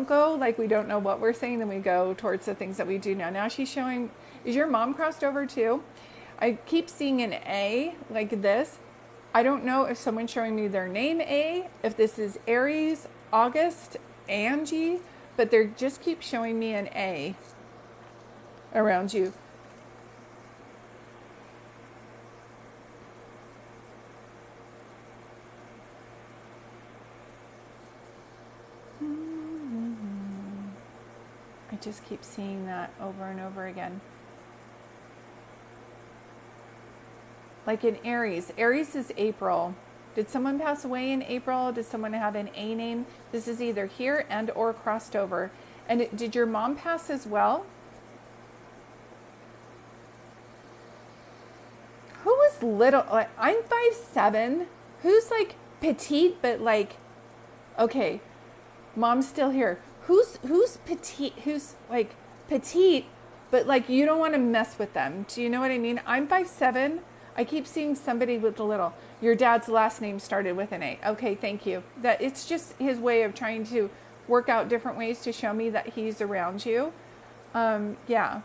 go, like we don't know what we're saying, then we go towards the things that we do now. Now she's showing, is your mom crossed over too? I keep seeing an A like this. I don't know if someone's showing me their name A, if this is Aries, August, Angie, but they just keep showing me an A around you. I just keep seeing that over and over again. Like in Aries. Aries is April. Did someone pass away in April? Did someone have an A name? This is either here and or crossed over. And did your mom pass as well? Who was little? Like, I'm 5'7". Who's like petite but like, okay, mom's still here. Who's petite? Who's like petite but like you don't want to mess with them? Do you know what I mean? I'm 5'7". I keep seeing somebody with a little. Your dad's last name started with an A. Okay, thank you. That it's just his way of trying to work out different ways to show me that he's around you. Yeah.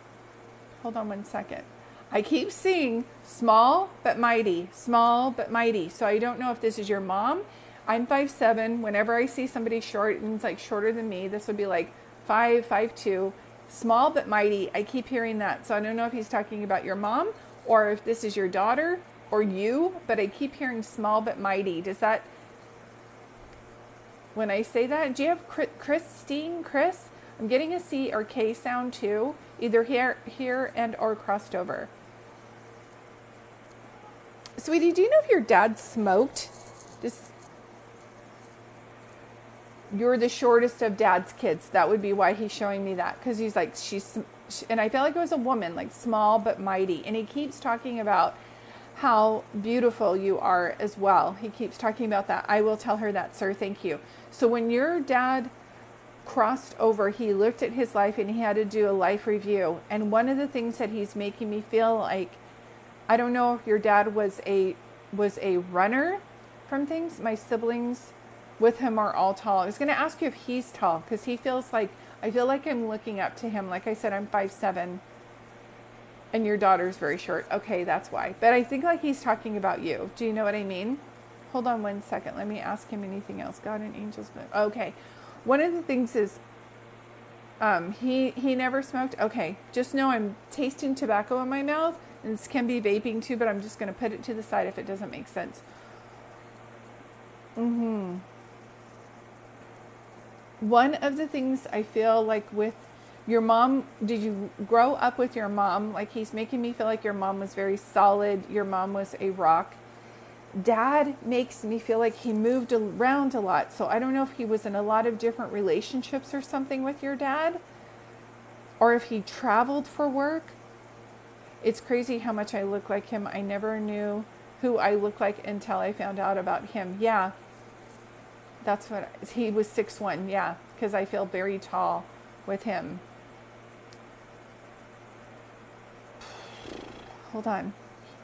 Hold on one second. I keep seeing small but mighty, small but mighty. So I don't know if this is your mom. I'm 5'7". Whenever I see somebody short and it's like shorter than me, this would be like 5'2". Small but mighty. I keep hearing that. So I don't know if he's talking about your mom or if this is your daughter or you, but I keep hearing small but mighty. Does that, when I say that, do you have Christine, Chris? I'm getting a C or K sound too, either here and or crossed over. Sweetie, do you know if your dad smoked? You're the shortest of dad's kids. That would be why he's showing me that. Because he's like, and I felt like it was a woman, like small but mighty. And he keeps talking about how beautiful you are as well. He keeps talking about that. I will tell her that, sir. Thank you. So when your dad crossed over, he looked at his life and he had to do a life review. And one of the things that he's making me feel like, I don't know if your dad was a runner from things. My siblings with him are all tall. I was going to ask you if he's tall because he feels like, I feel like I'm looking up to him. Like I said, I'm 5'7", and your daughter's very short. Okay, that's why. But I think like he's talking about you. Do you know what I mean? Hold on one second. Let me ask him anything else. God and angels. Okay. One of the things is he never smoked. Okay. Just know I'm tasting tobacco in my mouth. And this can be vaping too, but I'm just going to put it to the side if it doesn't make sense. One of the things I feel like with your mom, did you grow up with your mom? Like he's making me feel like your mom was very solid. Your mom was a rock. Dad makes me feel like he moved around a lot. So I don't know if he was in a lot of different relationships or something with your dad, or if he traveled for work. It's crazy how much I look like him. I never knew who I looked like until I found out about him. Yeah. That's what, he was 6'1", yeah, because I feel very tall with him. Hold on.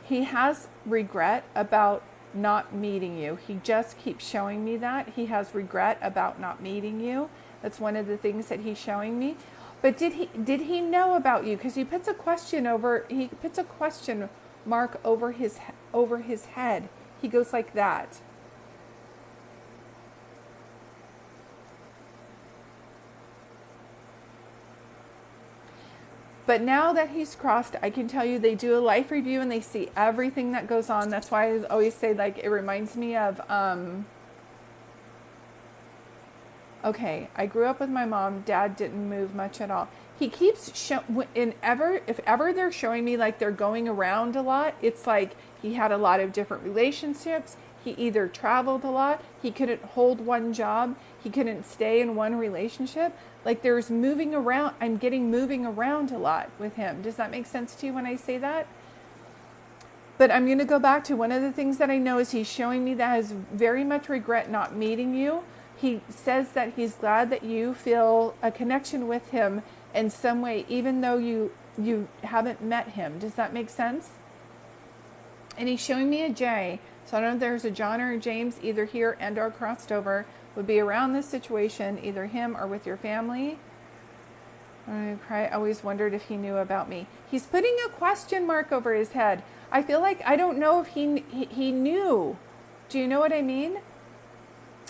He has regret about not meeting you. He just keeps showing me that. He has regret about not meeting you. That's one of the things that he's showing me. But did he know about you? Because he puts a question mark over his head. He goes like that. But now that he's crossed, I can tell you they do a life review and they see everything that goes on. That's why I always say, like, it reminds me of, okay, I grew up with my mom. Dad didn't move much at all. He keeps if ever they're showing me like they're going around a lot, it's like he had a lot of different relationships. He either traveled a lot. He couldn't hold one job. He couldn't stay in one relationship. Like there's moving around. I'm getting moving around a lot with him. Does that make sense to you when I say that? But I'm going to go back to one of the things that I know is he's showing me that has very much regret not meeting you. He says that he's glad that you feel a connection with him in some way, even though you haven't met him. Does that make sense? And he's showing me a J. So I don't know if there's a John or a James either here and or crossed over. Would be around this situation, either him or with your family. I always wondered if he knew about me. He's putting a question mark over his head. I feel like I don't know if he knew. Do you know what I mean?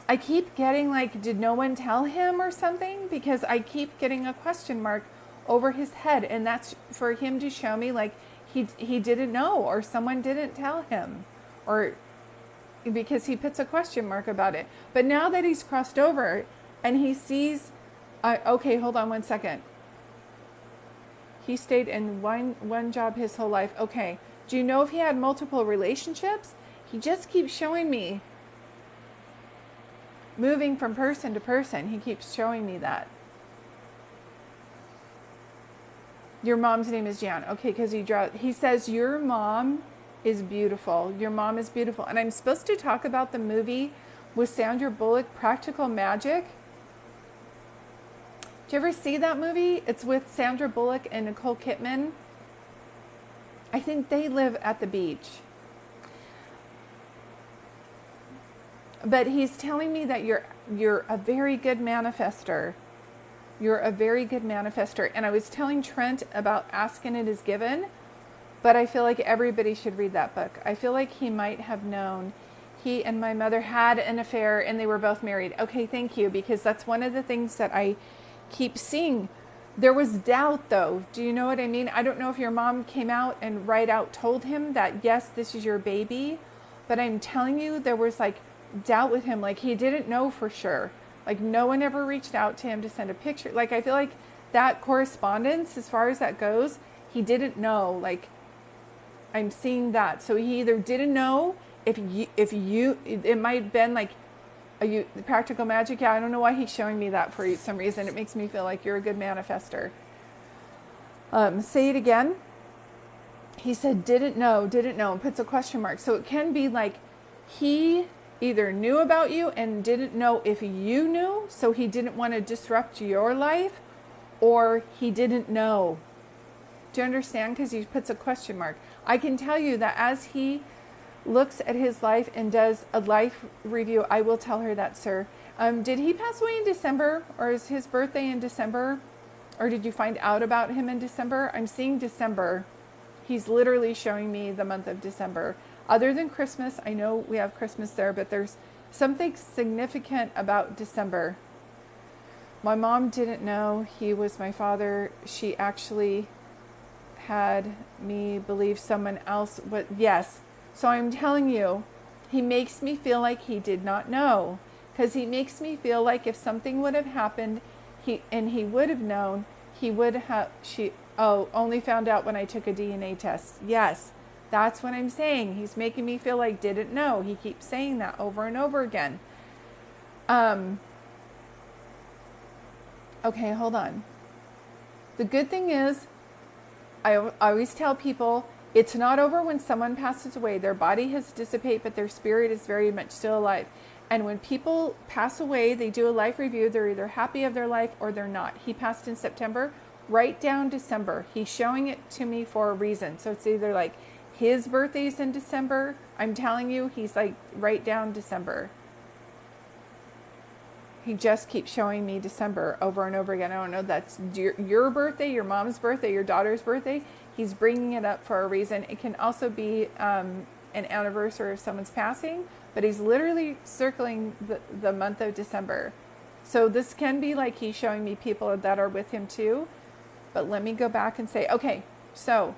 I keep getting like, did no one tell him or something? Because I keep getting a question mark over his head. And that's for him to show me like he didn't know or someone didn't tell him. Or because he puts a question mark about it. But now that he's crossed over and he sees, okay, hold on one second. He stayed in one job his whole life. Okay. Do you know if he had multiple relationships? He just keeps showing me moving from person to person. He keeps showing me that. Your mom's name is Jan. Okay, because he says your mom is beautiful. Your mom is beautiful. And I'm supposed to talk about the movie with Sandra Bullock, Practical Magic. Did you ever see that movie? It's with Sandra Bullock and Nicole Kidman. I think they live at the beach. But he's telling me that you're a very good manifester. You're a very good manifester. And I was telling Trent about Asking It Is Given, but I feel like everybody should read that book. I feel like he might have known. He and my mother had an affair and they were both married. Okay, thank you, because that's one of the things that I keep seeing. There was doubt, though. Do you know what I mean? I don't know if your mom came out and right out told him that, yes, this is your baby. But I'm telling you, there was like doubt with him. Like he didn't know for sure. Like no one ever reached out to him to send a picture. Like I feel like that correspondence, as far as that goes, he didn't know. Like I'm seeing that. So he either didn't know if you, it might have been like, the practical magic. Yeah, I don't know why he's showing me that for some reason. It makes me feel like you're a good manifester. Say it again. He said, didn't know, and puts a question mark. So it can be like he either knew about you and didn't know if you knew, so he didn't want to disrupt your life, or he didn't know. Do you understand? Because he puts a question mark. I can tell you that as he looks at his life and does a life review, I will tell her that, sir. Did he pass away in December, or is his birthday in December? Or did you find out about him in December? I'm seeing December. He's literally showing me the month of December. Other than Christmas, I know we have Christmas there, but there's something significant about December. My mom didn't know he was my father. She actually had me believe someone else was, yes. So I'm telling you, he makes me feel like he did not know, because he makes me feel like if something would have happened, he would have known, he would have, only found out when I took a DNA test. Yes, that's what I'm saying. He's making me feel like didn't know. He keeps saying that over and over again. Okay, hold on. The good thing is, I always tell people, it's not over when someone passes away. Their body has dissipated, but their spirit is very much still alive. And when people pass away, they do a life review. They're either happy of their life or they're not. He passed in September. Write down December. He's showing it to me for a reason. So it's either like his birthday's in December. I'm telling you, he's like, write down December. He just keeps showing me December over and over again. I don't know, that's your birthday, your mom's birthday, your daughter's birthday. He's bringing it up for a reason. It can also be an anniversary of someone's passing, but he's literally circling the month of December. So this can be like he's showing me people that are with him too. But let me go back and say, okay, so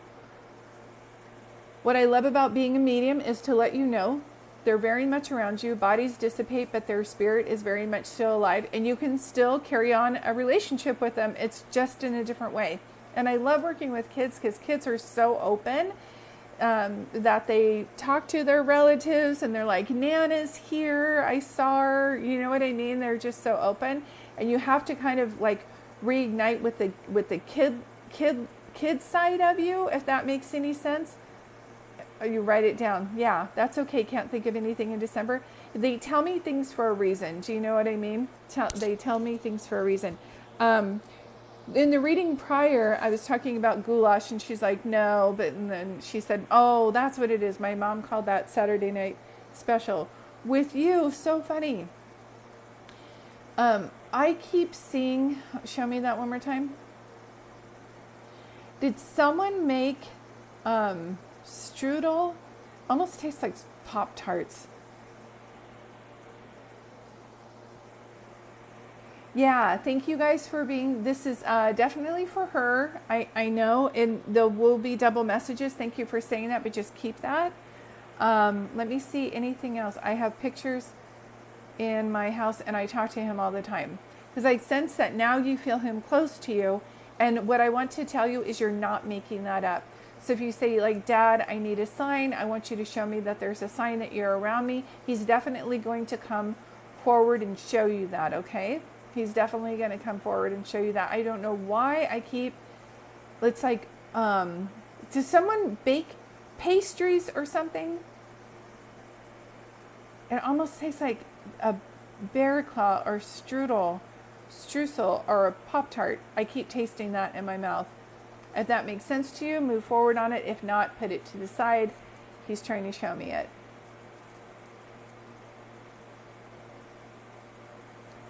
what I love about being a medium is to let you know they're very much around you. Bodies dissipate, but their spirit is very much still alive, and you can still carry on a relationship with them. It's just in a different way. And I love working with kids because kids are so open that they talk to their relatives and they're like, Nana's here, I saw her, you know what I mean? They're just so open, and you have to kind of like reignite with the kid side of you, if that makes any sense. You write it down. Yeah, that's okay. Can't think of anything in December. They tell me things for a reason. Do you know what I mean? They tell me things for a reason. In the reading prior, I was talking about goulash, and she's like, no, but and then she said, oh, that's what it is. My mom called that Saturday night special. With you, so funny. I keep seeing, show me that one more time. Did someone make strudel? Almost tastes like Pop-Tarts. Yeah, thank you guys for being, this is definitely for her. I know, and there will be double messages. Thank you for saying that, but just keep that. Let me see anything else. I have pictures in my house, and I talk to him all the time. Because I sense that now you feel him close to you, and what I want to tell you is you're not making that up. So if you say, like, Dad, I need a sign, I want you to show me that there's a sign that you're around me, he's definitely going to come forward and show you that, okay? He's definitely going to come forward and show you that. I don't know why I keep, it's like, does someone bake pastries or something? It almost tastes like a bear claw or streusel or a Pop-Tart. I keep tasting that in my mouth. If that makes sense to you, move forward on it. If not, put it to the side. He's trying to show me it.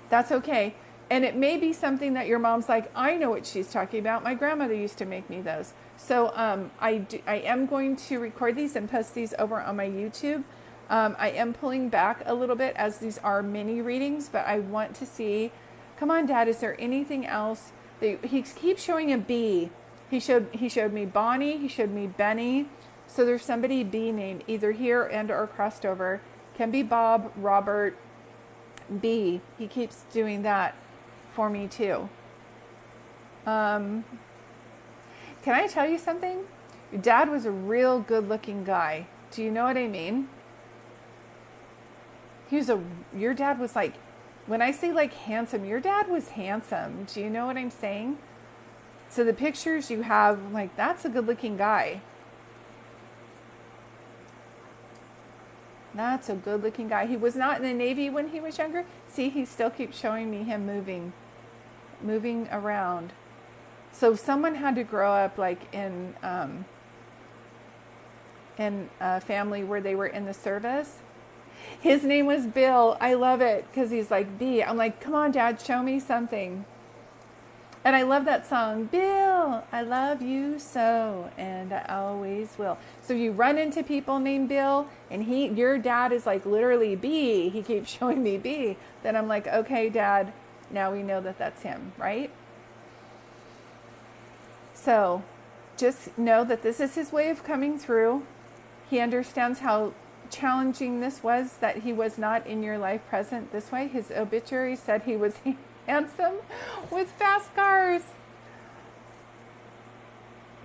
That's okay. And it may be something that your mom's like, I know what she's talking about. My grandmother used to make me those. So I am going to record these and post these over on my YouTube. I am pulling back a little bit as these are mini readings, but I want to see, come on, Dad, is there anything else? He keeps showing a B. He showed me Bonnie. He showed me Benny. So there's somebody B named either here and or crossed over. Can be Bob, Robert, B. He keeps doing that for me too. Can I tell you something? Your dad was a real good looking guy. Do you know what I mean? Your dad was like, when I say like handsome, your dad was handsome. Do you know what I'm saying? So the pictures you have, like, that's a good looking guy. That's a good looking guy. He was not in the Navy when he was younger. See, he still keeps showing me him moving around. So someone had to grow up like in a family where they were in the service. His name was Bill. I love it because he's like B. I'm like, come on, Dad, show me something. And I love that song, Bill, I love you so, and I always will. So you run into people named Bill, and your dad is like literally B. He keeps showing me B. Then I'm like, okay, Dad, now we know that that's him, right? So just know that this is his way of coming through. He understands how challenging this was, that he was not in your life present this way. His obituary said he was handsome with fast cars.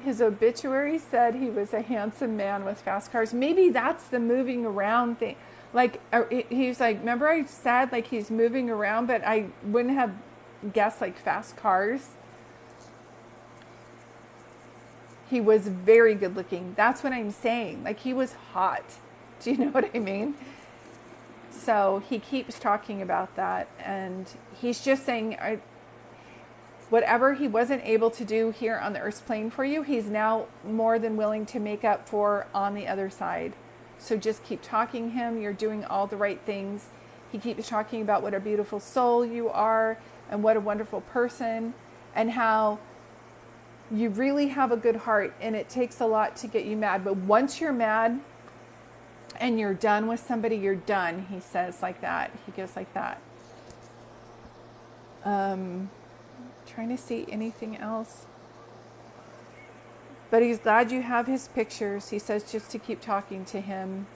His obituary said he was a handsome man with fast cars. Maybe that's the moving around thing. Like, he's like, remember I said like he's moving around, but I wouldn't have guessed like fast cars. He was very good looking. That's what I'm saying. Like, he was hot. Do you know what I mean? So he keeps talking about that, and he's just saying, whatever he wasn't able to do here on the earth's plane for you, he's now more than willing to make up for on the other side. So just keep talking him. You're doing all the right things. He keeps talking about what a beautiful soul you are and what a wonderful person, and how you really have a good heart, and it takes a lot to get you mad. But once you're mad and you're done with somebody, you're done. He says like that. He goes like that. Trying to see anything else. But he's glad you have his pictures. He says just to keep talking to him.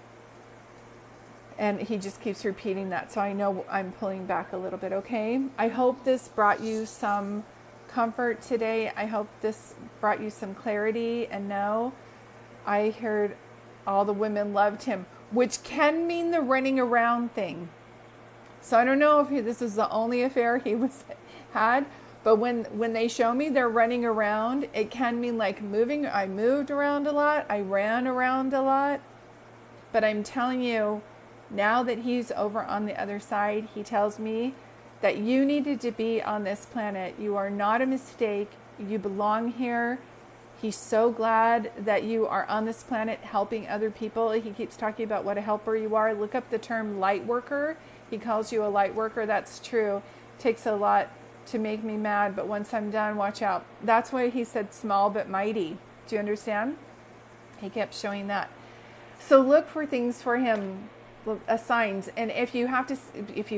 And he just keeps repeating that. So I know I'm pulling back a little bit, okay? I hope this brought you some comfort today. I hope this brought you some clarity. And no, I heard all the women loved him, which can mean the running around thing. So I don't know if this is the only affair he had, but when they show me they're running around, it can mean like moving. I moved around a lot. I ran around a lot. But I'm telling you, now that he's over on the other side, he tells me that you needed to be on this planet. You are not a mistake. You belong here. He's so glad that you are on this planet helping other people. He keeps talking about what a helper you are. Look up the term light worker. He calls you a light worker. That's true. Takes a lot to make me mad, but once I'm done, watch out. That's why he said small but mighty. Do you understand? He kept showing that. So look for things for him, signs. And if you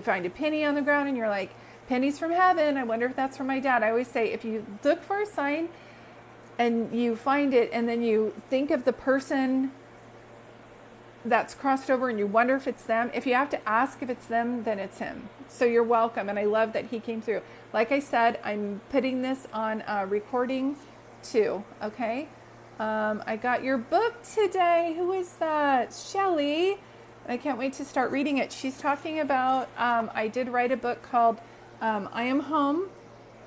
find a penny on the ground and you're like, pennies from heaven, I wonder if that's from my dad. I always say, if you look for a sign and you find it, and then you think of the person that's crossed over and you wonder if it's them, if you have to ask if it's them, then it's him. So you're welcome. And I love that he came through. Like I said, I'm putting this on recording too. Okay. I got your book today. Who is that? Shelly. I can't wait to start reading it. She's talking about, I did write a book called I Am Home,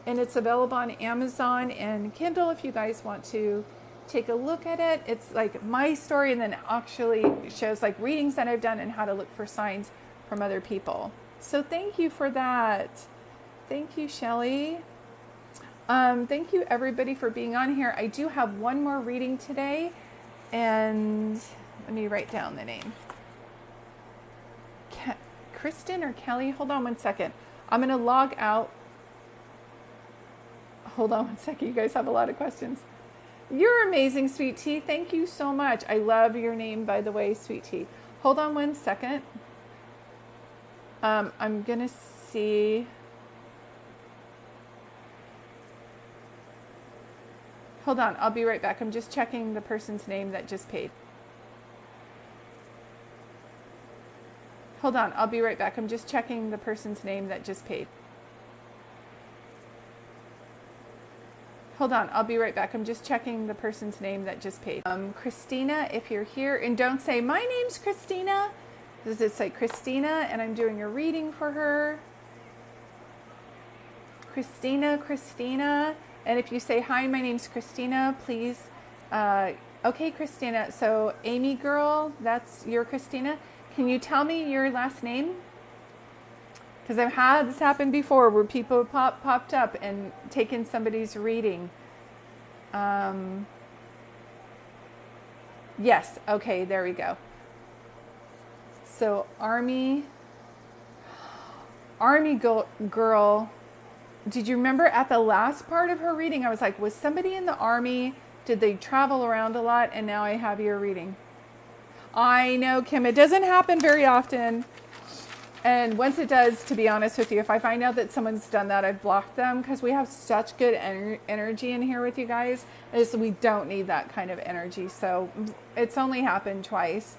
and it's available on Amazon and Kindle if you guys want to take a look at it. It's like my story, and then actually shows like readings that I've done and how to look for signs from other people. So thank you for that. Thank you, Shelly. Thank you everybody for being on here. I do have one more reading today, and let me write down the name. Kristen or Kelly? Hold on one second. I'm going to log out. Hold on one second. You guys have a lot of questions. You're amazing, Sweet Tea. Thank you so much. I love your name, by the way, Sweet Tea. Hold on one second. I'm going to see. Hold on. I'll be right back. I'm just checking the person's name that just paid. Hold on. I'll be right back. I'm just checking the person's name that just paid. Hold on, I'll be right back. I'm just checking the person's name that just paid. Christina, if you're here, and don't say, my name's Christina. Does it say Christina, and I'm doing a reading for her? Christina. And if you say, hi, my name's Christina, please. Okay, Christina. So Amy girl, that's your Christina. Can you tell me your last name? Because I've had this happen before where people popped up and taken somebody's reading. Yes, okay, there we go. So Army girl, did you remember at the last part of her reading, I was like, was somebody in the Army? Did they travel around a lot? And now I have your reading. I know, Kim, it doesn't happen very often. And once it does, to be honest with you, if I find out that someone's done that, I've blocked them because we have such good energy in here with you guys. We don't need that kind of energy. So it's only happened twice.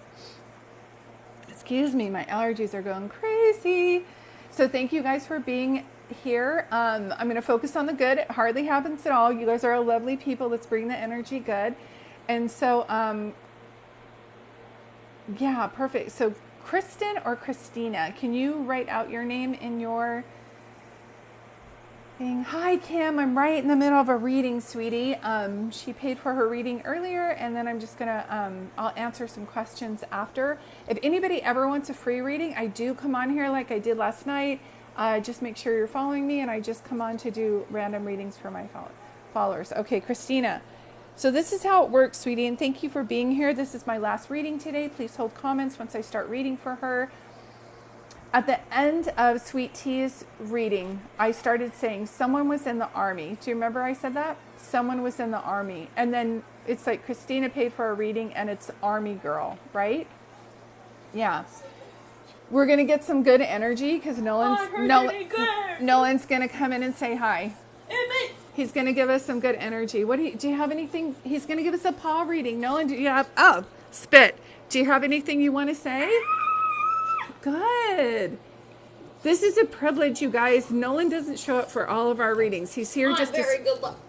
Excuse me, my allergies are going crazy. So thank you guys for being here. I'm going to focus on the good. It hardly happens at all. You guys are lovely people. Let's bring the energy good. And so, yeah, perfect. So Kristen or Christina, can you write out your name in your thing? Hi, Kim. I'm right in the middle of a reading, sweetie. She paid for her reading earlier, and then I'm just going to, I'll answer some questions after. If anybody ever wants a free reading, I do come on here like I did last night. Just make sure you're following me, and I just come on to do random readings for my followers. Okay, Christina. So this is how it works, sweetie, and thank you for being here. This is my last reading today. Please hold comments once I start reading for her. At the end of Sweet Tea's reading, I started saying someone was in the Army. Do you remember I said that? Someone was in the Army. And then it's like Christina paid for a reading and it's Army girl, right? Yeah. We're going to get some good energy because Nolan's going to come in and say hi. He's going to give us some good energy. Do you have anything? He's going to give us a paw reading. Nolan, do you have, spit. Do you have anything you want to say? Good. This is a privilege, you guys. Nolan doesn't show up for all of our readings. He's here just to... very good luck.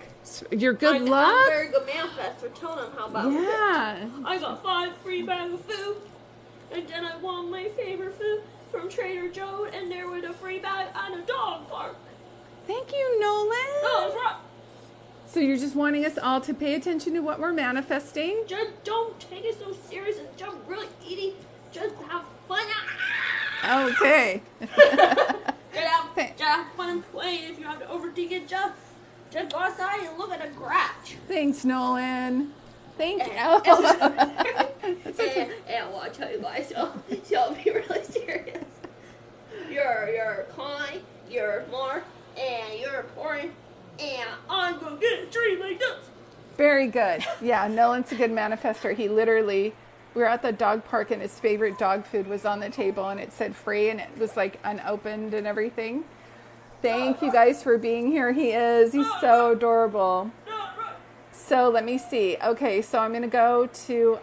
You're good luck? I'm very good manifestor. Tell them how about it. I got 5 free bags of food. And then I won my favorite food from Trader Joe's. And there was a free bag at a dog park. Thank you, Nolan. No, that's right. So you're just wanting us all to pay attention to what we're manifesting? Just don't take it so serious and just really eating. Just have fun. Okay. Just have fun and play. If you have to overthink it, just go outside and look at the grass. Thanks, Nolan. Thank you. And I want to tell you guys, so be really serious. You're kind, you're smart, and you're important, and I'm going to get a tree like this. Very good. Yeah, Nolan's a good manifester. He literally, we were at the dog park and his favorite dog food was on the table and it said free and it was like unopened and everything. Thank you guys for being here. He's so adorable. So let me see. Okay, so I'm going to go to,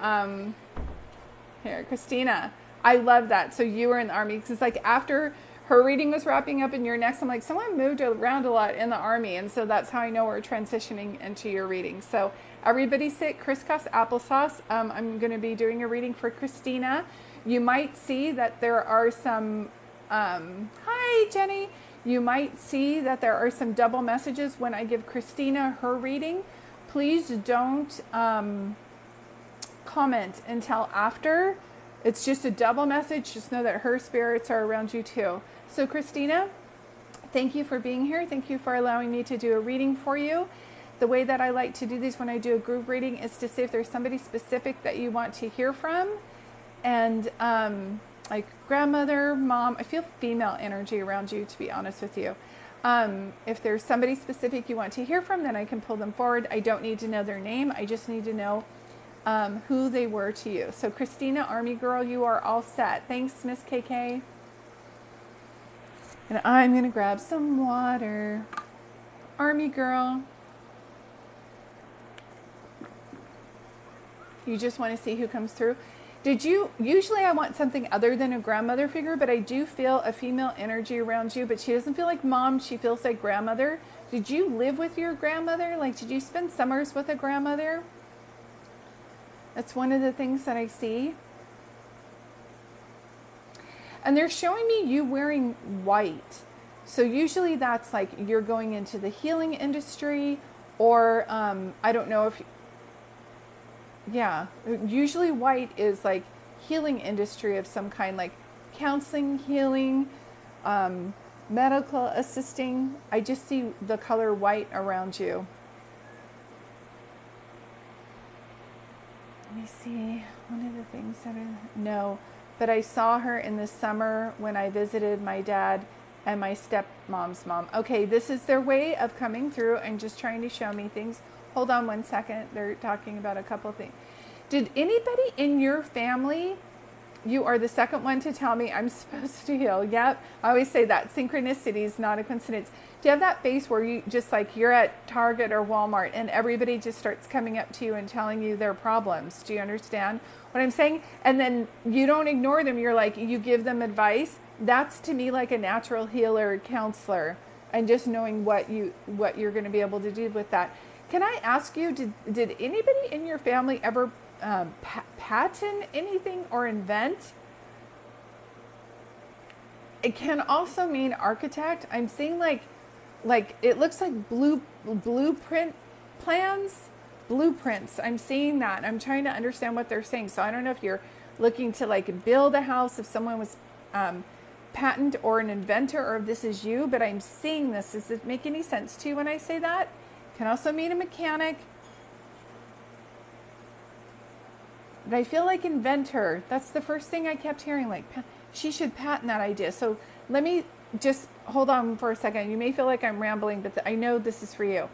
here, Christina. I love that. So you were in the Army. Because it's like after her reading was wrapping up and you're next, I'm like, someone moved around a lot in the Army. And so that's how I know we're transitioning into your reading. So everybody sit crisscross applesauce. I'm going to be doing a reading for Christina. You might see that there are some, hi, Jenny. You might see that there are some double messages when I give Christina her reading. Please don't comment until after. It's just a double message. Just know that her spirits are around you too. So Christina, thank you for being here. Thank you for allowing me to do a reading for you. The way that I like to do these when I do a group reading is to see if there's somebody specific that you want to hear from. And like grandmother, mom. I feel female energy around you, to be honest with you. If there's somebody specific you want to hear from, then I can pull them forward. I don't need to know their name. I just need to know who they were to you. So Christina, Army Girl, you are all set. Thanks, Miss KK. And I'm going to grab some water. Army Girl. You just want to see who comes through. Usually I want something other than a grandmother figure, but I do feel a female energy around you, but she doesn't feel like mom. She feels like grandmother. Did you live with your grandmother? Like, did you spend summers with a grandmother? That's one of the things that I see. And they're showing me you wearing white. So usually that's like you're going into the healing industry, or I don't know if, yeah, usually white is like healing industry of some kind, like counseling, healing, medical assisting. I just see the color white around you. Let me see, one of the things that no, but I saw her in the summer when I visited my dad and my stepmom's mom. Okay, this is their way of coming through and just trying to show me things. Hold on one second. They're talking about a couple things. Did anybody in your family, you are the second one to tell me I'm supposed to heal? Yep, I always say that. Synchronicity is not a coincidence. Do you have that face where you just like you're at Target or Walmart and everybody just starts coming up to you and telling you their problems? Do you understand what I'm saying? And then you don't ignore them. You're like, you give them advice. That's to me like a natural healer, counselor, and just knowing what you're going to be able to do with that. Can I ask you, did anybody in your family ever patent anything or invent? It can also mean architect. I'm seeing like it looks like blueprint plans, blueprints. I'm seeing that. I'm trying to understand what they're saying. So I don't know if you're looking to like build a house, if someone was patent or an inventor, or if this is you, but I'm seeing this. Does it make any sense to you when I say that? Can also mean a mechanic. But I feel like inventor. That's the first thing I kept hearing, like she should patent that idea. So let me just hold on for a second. You may feel like I'm rambling, but I know this is for you.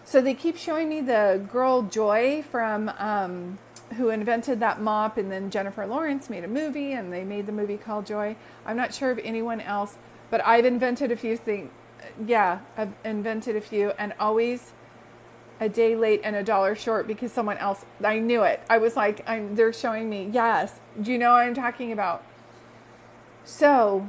So they keep showing me the girl Joy from who invented that mop, and then Jennifer Lawrence made a movie, and they made the movie called Joy. I'm not sure of anyone else, but I've invented a few things. Yeah, I've invented a few, and always a day late and $1 short because someone else, I knew it. I was like, they're showing me, yes. Do you know what I'm talking about? So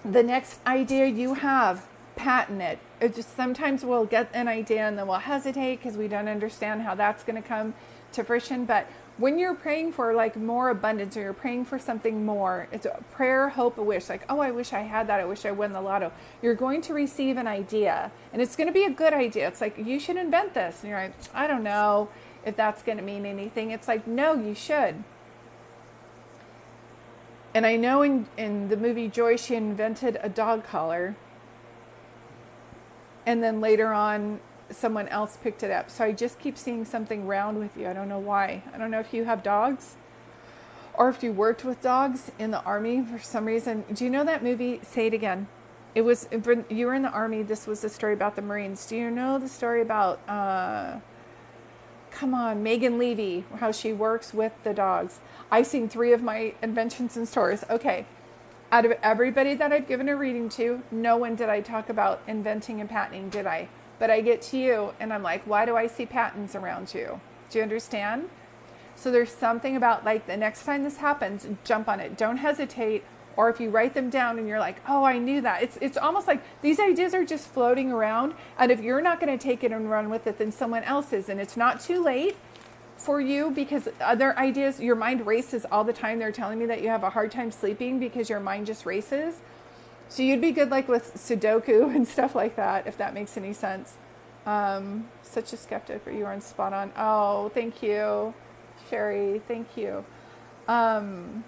the next idea you have, patent it. It just sometimes we'll get an idea and then we'll hesitate because we don't understand how that's going to come to fruition. But when you're praying for like more abundance, or you're praying for something more, it's a prayer, hope, a wish. Like, oh, I wish I had that. I wish I won the lotto. You're going to receive an idea, and it's going to be a good idea. It's like, you should invent this. And you're like, I don't know if that's going to mean anything. It's like, no, you should. And I know in the movie Joy, she invented a dog collar. And then later on, someone else picked it up. So I just keep seeing something round with you. I don't know why. I don't know if you have dogs or if you worked with dogs in the Army for some reason. Do you know that movie? Say it again. It was, you were in the Army. This was the story about the Marines. Do you know the story about, come on, Megan Levy, how she works with the dogs? I've seen 3 of my inventions in stores. Okay. Out of everybody that I've given a reading to, no one did I talk about inventing and patenting, did I? But I get to you and I'm like, why do I see patents around you? Do you understand? So there's something about like the next time this happens, jump on it. Don't hesitate. Or if you write them down and you're like, oh, I knew that. It's almost like these ideas are just floating around. And if you're not going to take it and run with it, then someone else is. And it's not too late for you, because other ideas, your mind races all the time. They're telling me that you have a hard time sleeping because your mind just races. So you'd be good like with Sudoku and stuff like that, if that makes any sense. Such a skeptic, but you are on spot on. Oh, thank you, Sherry. Thank you. But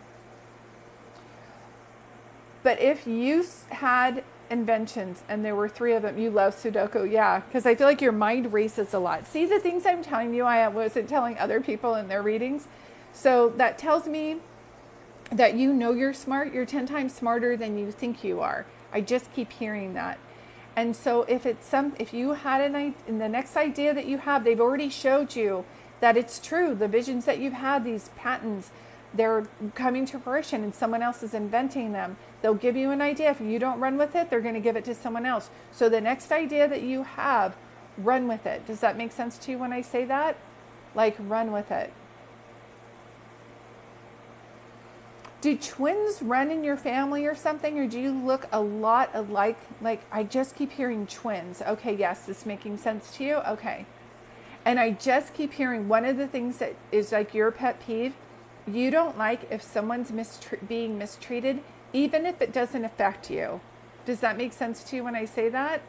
if you had inventions and there were 3 of them, you love Sudoku, yeah, because I feel like your mind races a lot. See the things I'm telling you, I wasn't telling other people in their readings. So that tells me that you know you're smart. You're 10 times smarter than you think you are. I just keep hearing that. And so if you had in the next idea that you have, they've already showed you that it's true. The visions that you've had, these patterns, they're coming to fruition and someone else is inventing them. They'll give you an idea. If you don't run with it, they're going to give it to someone else. So the next idea that you have, run with it. Does that make sense to you when I say that? Like, run with it. Do twins run in your family or something, or do you look a lot alike? Like, I just keep hearing twins. Okay, yes, this making sense to you? Okay. And I just keep hearing one of the things that is like your pet peeve. You don't like if someone's being mistreated, even if it doesn't affect you. Does that make sense to you when I say that?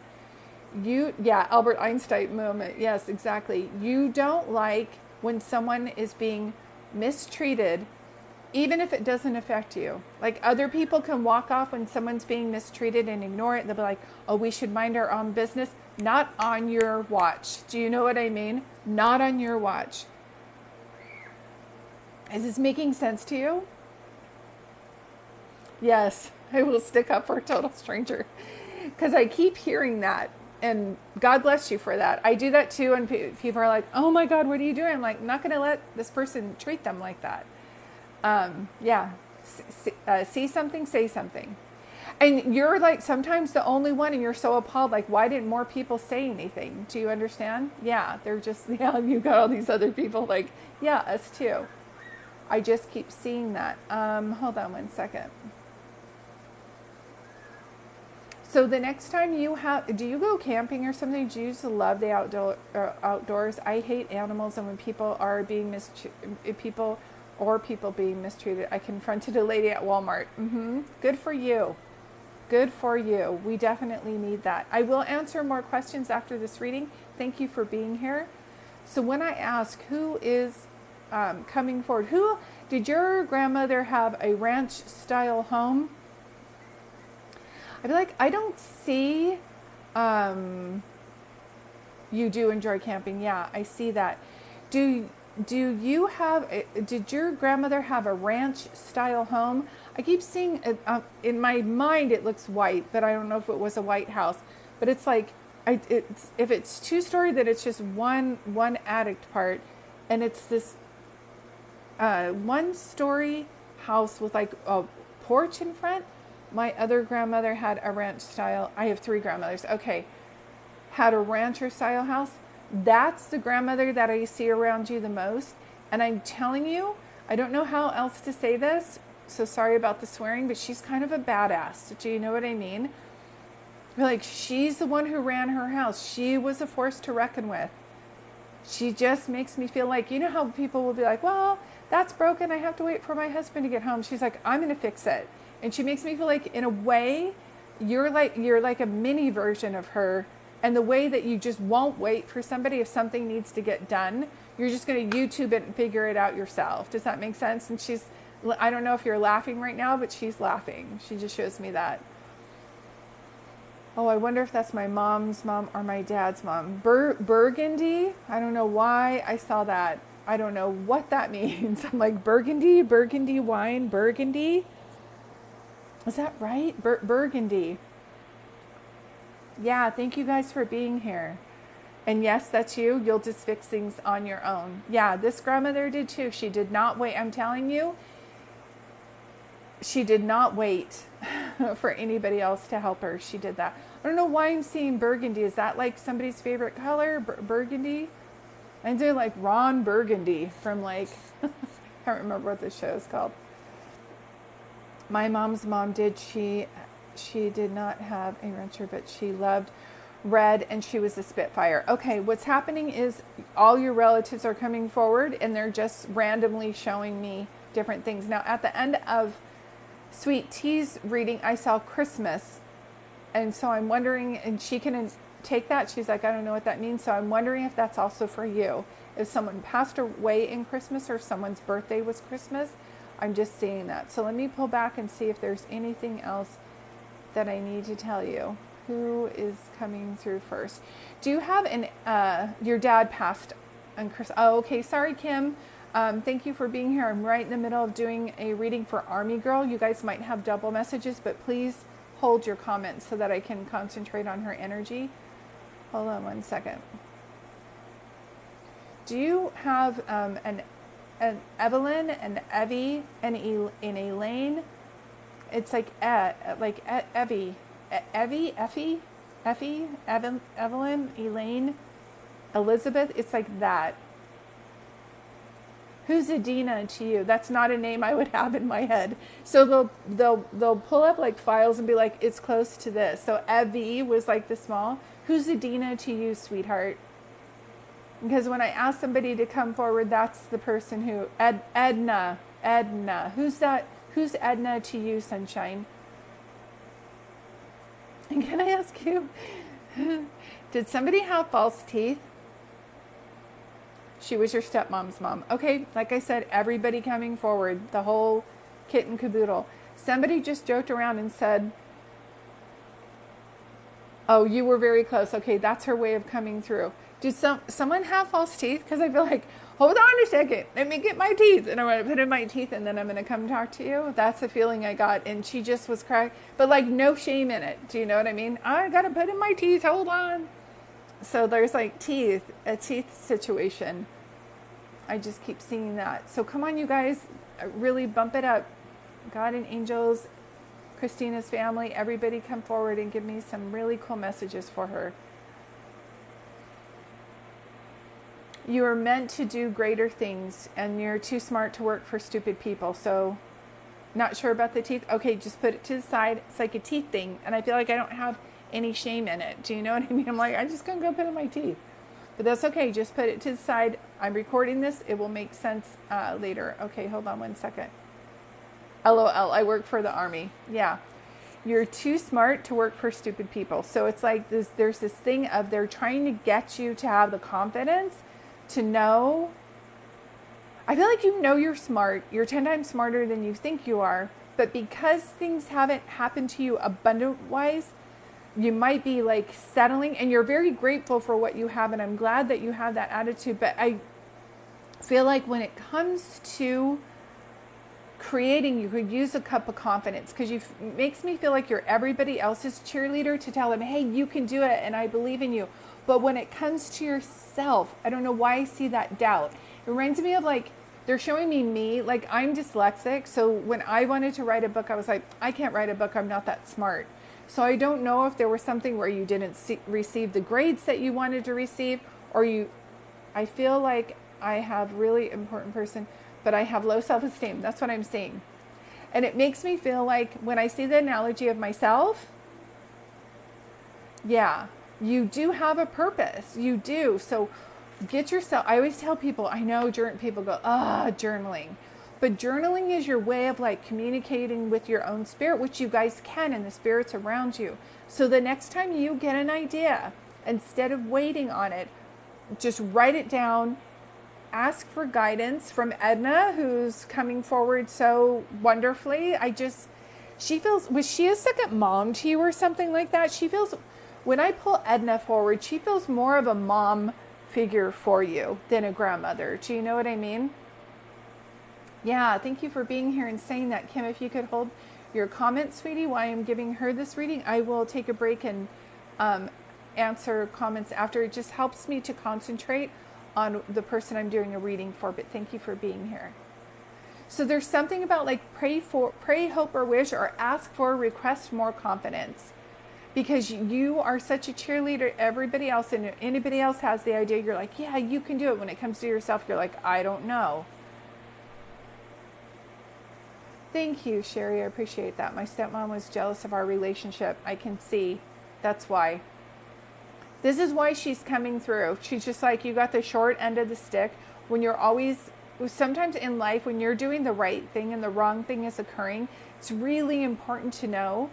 Yeah, Albert Einstein moment. Yes, exactly. You don't like when someone is being mistreated, even if it doesn't affect you. Like, other people can walk off when someone's being mistreated and ignore it. They'll be like, oh, we should mind our own business. Not on your watch. Do you know what I mean? Not on your watch. Is this making sense to you? Yes, I will stick up for a total stranger. Because I keep hearing that. And God bless you for that. I do that too. And people are like, oh my God, what are you doing? I'm like, I'm not going to let this person treat them like that. Yeah. See something, say something. And you're like sometimes the only one, and you're so appalled, like, why didn't more people say anything? Do you understand? Yeah, they're just, yeah, you got all these other people like, yeah, us too. I just keep seeing that. Hold on one second. So the next time do you go camping or something? Do you just love the outdoors? I hate animals, and when people are being people being mistreated. I confronted a lady at Walmart. Good for you. Good for you. We definitely need that. I will answer more questions after this reading. Thank you for being here. So when I ask who is coming forward, did your grandmother have a ranch style home? I'd be like, I don't see, you do enjoy camping. Yeah, I see that. Did your grandmother have a ranch style home? I keep seeing it, in my mind it looks white, but I don't know if it was a white house. But it's like, if it's 2-story, that it's just one attic part, and it's this 1-story house with like a porch in front. My other grandmother had a ranch style. I have 3 grandmothers. Okay, had a rancher style house. That's the grandmother that I see around you the most. And I'm telling you, I don't know how else to say this, so sorry about the swearing, but she's kind of a badass. Do you know what I mean? Like, she's the one who ran her house. She was a force to reckon with. She just makes me feel like, you know how people will be like, well, that's broken. I have to wait for my husband to get home. She's like, I'm going to fix it. And she makes me feel like, in a way, you're like a mini version of her. And the way that you just won't wait for somebody if something needs to get done, you're just going to YouTube it and figure it out yourself. Does that make sense? And I don't know if you're laughing right now, but she's laughing. She just shows me that. Oh, I wonder if that's my mom's mom or my dad's mom. Burgundy? I don't know why I saw that. I don't know what that means. I'm like, Burgundy wine, Burgundy? Is that right? Burgundy. Yeah, thank you guys for being here. And yes, that's you. You'll just fix things on your own. Yeah, this grandmother did too. She did not wait. I'm telling you, she did not wait for anybody else to help her. She did that. I don't know why I'm seeing burgundy. Is that like somebody's favorite color? Burgundy? I'm doing like Ron Burgundy from like, I can't remember what the show is called. My mom's mom did. She did not have a rancher, but she loved red, and she was a Spitfire. Okay, what's happening is all your relatives are coming forward, and they're just randomly showing me different things. Now, at the end of Sweet Tea's reading, I saw Christmas, and so I'm wondering, and she can take that. She's like, I don't know what that means, so I'm wondering if that's also for you. If someone passed away in Christmas or someone's birthday was Christmas, I'm just seeing that. So let me pull back and see if there's anything else that I need to tell you. Who is coming through first? Do you have your dad passed on Christmas? Oh, okay. Sorry, Kim. Thank you for being here. I'm right in the middle of doing a reading for Army Girl. You guys might have double messages, but please hold your comments so that I can concentrate on her energy. Hold on one second. Do you have an Evelyn, an Evie, and an Elaine? It's like Evie, Effie, Evelyn, Elaine, Elizabeth. It's like that. Who's Adina to you? That's not a name I would have in my head. So they'll pull up like files and be like, it's close to this. So Evie was like the small. Who's Adina to you, sweetheart? Because when I ask somebody to come forward, that's the person who Edna. Who's that? Who's Edna to you, sunshine? And can I ask you, did somebody have false teeth? She was your stepmom's mom. Okay, like I said, everybody coming forward, the whole kit and caboodle. Somebody just joked around and said, oh, you were very close. Okay, that's her way of coming through. Did someone have false teeth? Because I feel like, hold on a second, let me get my teeth. And I'm going to put in my teeth and then I'm going to come talk to you. That's the feeling I got. And she just was crying. But like no shame in it. Do you know what I mean? I got to put in my teeth. Hold on. So there's like a teeth situation. I just keep seeing that. So come on, you guys, really bump it up. God and angels, Christina's family, everybody come forward and give me some really cool messages for her. You are meant to do greater things and you're too smart to work for stupid people. So not sure about the teeth. Okay, just put it to the side. It's like a teeth thing. And I feel like I don't have any shame in it. Do you know what I mean? I'm like, I'm just going to go put in my teeth. But that's okay. Just put it to the side. I'm recording this. It will make sense later. Okay, hold on one second. LOL, I work for the Army. Yeah. You're too smart to work for stupid people. So it's like there's this thing of they're trying to get you to have the confidence to know. I feel like you know you're smart. You're 10 times smarter than you think you are. But because things haven't happened to you abundant-wise, you might be like settling, and you're very grateful for what you have, and I'm glad that you have that attitude. But I feel like when it comes to creating, you could use a cup of confidence, because it makes me feel like you're everybody else's cheerleader to tell them, hey, you can do it, and I believe in you. But when it comes to yourself, I don't know why I see that doubt. It reminds me of like, they're showing me, like I'm dyslexic. So when I wanted to write a book, I was like, I can't write a book. I'm not that smart. So I don't know if there was something where you didn't receive the grades that you wanted to receive, or I feel like I have really important person, but I have low self-esteem. That's what I'm saying. And it makes me feel like when I see the analogy of myself, yeah, you do have a purpose. You do. So get yourself, I always tell people, I know people go, journaling. But journaling is your way of like communicating with your own spirit, which you guys can, and the spirits around you. So the next time you get an idea, instead of waiting on it, just write it down. Ask for guidance from Edna, who's coming forward so wonderfully. She feels, was she a second mom to you or something like that? She feels, when I pull Edna forward, she feels more of a mom figure for you than a grandmother. Do you know what I mean? Yeah, thank you for being here and saying that. Kim, if you could hold your comment, sweetie, while I'm giving her this reading, I will take a break and answer comments after. It just helps me to concentrate on the person I'm doing a reading for, but thank you for being here. So there's something about like pray, hope, or wish, or ask for, request more confidence. Because you are such a cheerleader, everybody else, and anybody else has the idea, you're like, yeah, you can do it. When it comes to yourself, you're like, I don't know. Thank you, Sherry. I appreciate that. My stepmom was jealous of our relationship. I can see. That's why. This is why she's coming through. She's just like, you got the short end of the stick. When you're always, sometimes in life, when you're doing the right thing and the wrong thing is occurring, it's really important to know,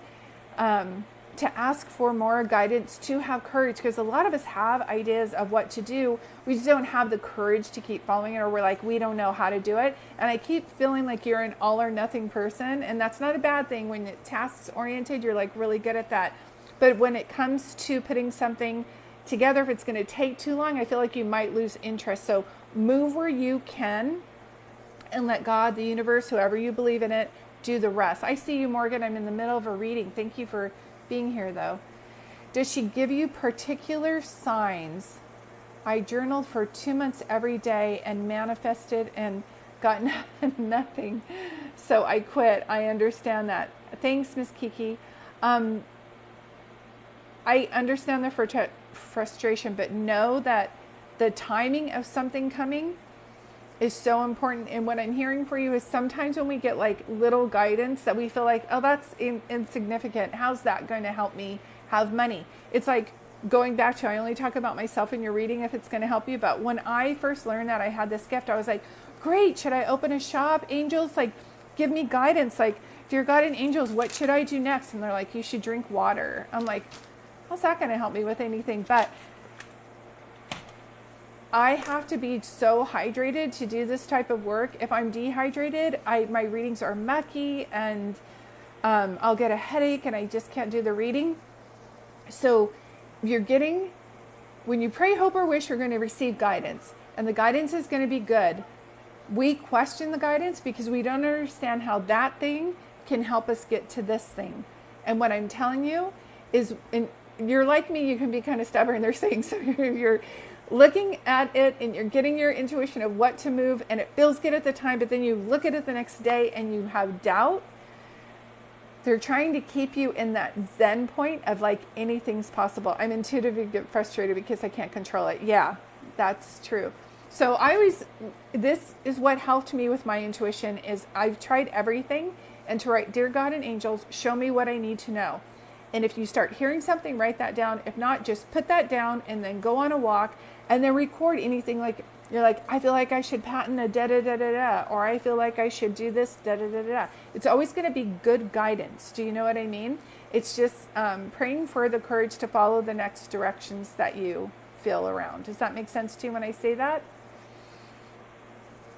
to ask for more guidance, to have courage, because a lot of us have ideas of what to do. We just don't have the courage to keep following it, or we're like, we don't know how to do it. And I keep feeling like you're an all or nothing person, and that's not a bad thing. When it's tasks oriented, you're like really good at that. But when it comes to putting something together, if it's going to take too long, I feel like you might lose interest. So move where you can, and let God, the universe, whoever you believe in it, do the rest. I see you, Morgan. I'm in the middle of a reading. Thank you for being here, though. Does she give you particular signs? I journaled for 2 months every day and manifested and got nothing. So I quit. I understand that. Thanks, Miss Kiki. I understand the frustration, but know that the timing of something coming is so important. And what I'm hearing for you is sometimes when we get like little guidance that we feel like, oh, that's insignificant. How's that going to help me have money? It's like going back to, I only talk about myself in your reading if it's going to help you. But when I first learned that I had this gift, I was like, great. Should I open a shop? Angels, like, give me guidance. Like, dear God and angels, what should I do next? And they're like, you should drink water. I'm like, how's that going to help me with anything? But I have to be so hydrated to do this type of work. If I'm dehydrated, my readings are mucky and I'll get a headache and I just can't do the reading. So when you pray, hope, or wish, you're going to receive guidance. And the guidance is going to be good. We question the guidance because we don't understand how that thing can help us get to this thing. And what I'm telling you is, and you're like me, you can be kind of stubborn, they're saying, so you're looking at it and you're getting your intuition of what to move and it feels good at the time, but then you look at it the next day and you have doubt. They're trying to keep you in that zen point of like anything's possible. I'm intuitive and get frustrated because I can't control it. Yeah, that's true. So this is what helped me with my intuition is I've tried everything and to write, dear God and angels, show me what I need to know. And if you start hearing something, write that down. If not, just put that down and then go on a walk and then record anything like, you're like, I feel like I should patent a da-da-da-da-da, or I feel like I should do this, da-da-da-da-da. It's always going to be good guidance. Do you know what I mean? It's just praying for the courage to follow the next directions that you feel around. Does that make sense to you when I say that?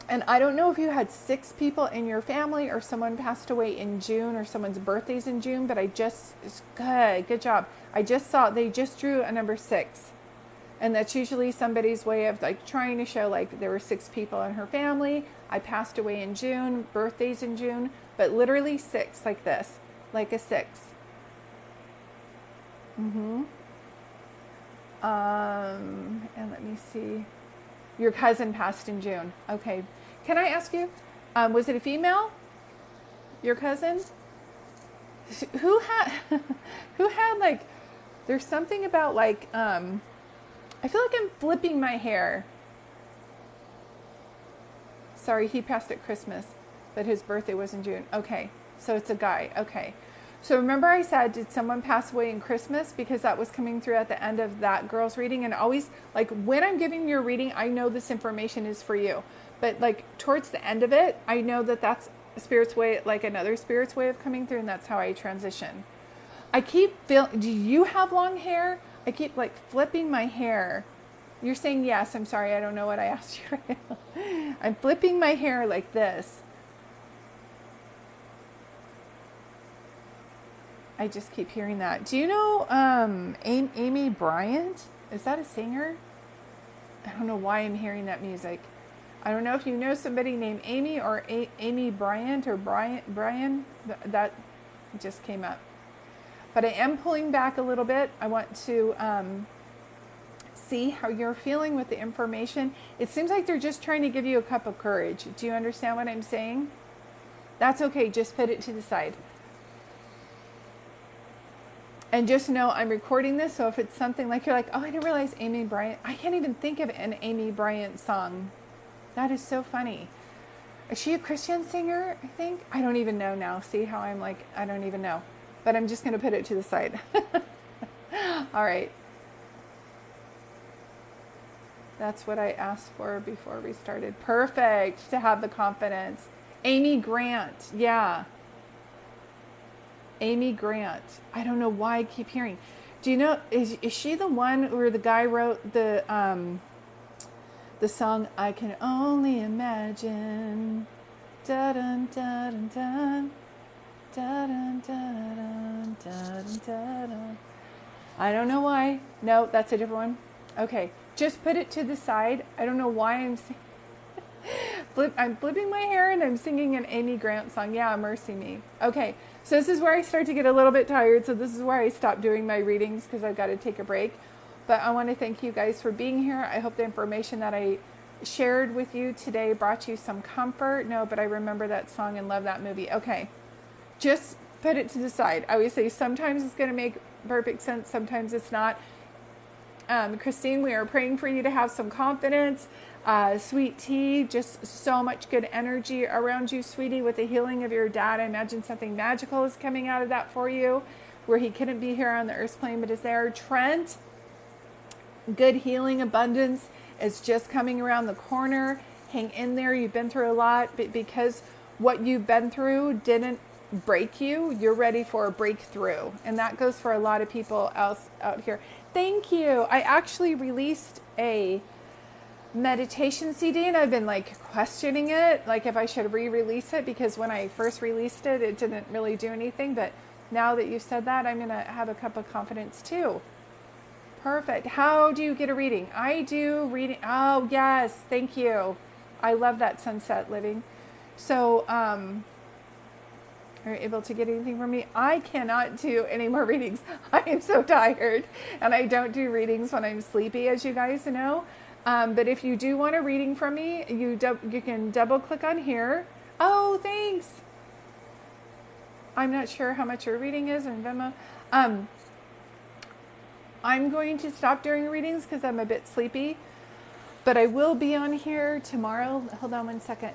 And I don't know if you had 6 people in your family or someone passed away in June or someone's birthday's in June, but it's good job. I just saw, they just drew a number 6. And that's usually somebody's way of like trying to show like there were 6 people in her family. I passed away in June, birthdays in June, but literally 6 like this, like a 6. And let me see. Your cousin passed in June. Okay. Can I ask you, was it a female? Your cousin? Who had like, there's something about like, I feel like I'm flipping my hair. Sorry, he passed at Christmas, but his birthday was in June. Okay. So it's a guy. Okay. So remember I said, did someone pass away in Christmas? Because that was coming through at the end of that girl's reading. And always, like, when I'm giving you a reading, I know this information is for you. But, like, towards the end of it, I know that that's Spirit's way, like another Spirit's way of coming through, and that's how I transition. I keep feeling, do you have long hair? I keep, like, flipping my hair. You're saying yes. I'm sorry. I don't know what I asked you right now. I'm flipping my hair like this. I just keep hearing that. Do you know Amy Bryant? Is that a singer? I don't know why I'm hearing that music. I don't know if you know somebody named Amy or Amy Bryant or Brian. That just came up. But I am pulling back a little bit. I want to see how you're feeling with the information. It seems like they're just trying to give you a cup of courage. Do you understand what I'm saying? That's okay. Just put it to the side. And just know I'm recording this, so if it's something like you're like, oh, I didn't realize Amy Bryant, I can't even think of an Amy Bryant song. That is so funny. Is she a Christian singer, I think? I don't even know now. See how I'm like, I don't even know. But I'm just going to put it to the side. All right. That's what I asked for before we started. Perfect, to have the confidence. Amy Grant, yeah. Amy Grant. I don't know why I keep hearing. Do you know, is she the one where the guy wrote the song, I Can Only Imagine? Da-dun, da-dun, dun. Da-dun, da-dun, da-dun, da-dun. I don't know why. No, that's a different one. Okay, just put it to the side. I don't know why I'm saying. I'm flipping my hair and I'm singing an Amy Grant song. Yeah, mercy me. Okay, so this is where I start to get a little bit tired. So this is where I stop doing my readings because I've got to take a break. But I want to thank you guys for being here. I hope the information that I shared with you today brought you some comfort. No, but I remember that song and love that movie. Okay, just put it to the side. I always say sometimes it's going to make perfect sense, sometimes it's not. Christine, we are praying for you to have some confidence. Sweet tea, just so much good energy around you, sweetie, with the healing of your dad. I imagine something magical is coming out of that for you, where he couldn't be here on the earth's plane, but is there. Trent, good healing, abundance is just coming around the corner. Hang in there. You've been through a lot, but because what you've been through didn't break you, you're ready for a breakthrough. And that goes for a lot of people else out here. Thank you. I actually released a meditation CD and I've been like questioning it, like if I should re-release it, because when I first released it, it didn't really do anything. But now that you said that, I'm going to have a cup of confidence too. Perfect. How do you get a reading? I do reading. Oh, yes. Thank you. I love that sunset living. So, are you able to get anything from me? I cannot do any more readings. I am so tired, and I don't do readings when I'm sleepy, as you guys know. But if you do want a reading from me, you can double click on here. Oh, thanks. I'm not sure how much your reading is in Venmo. I'm going to stop doing readings because I'm a bit sleepy, but I will be on here tomorrow. Hold on one second.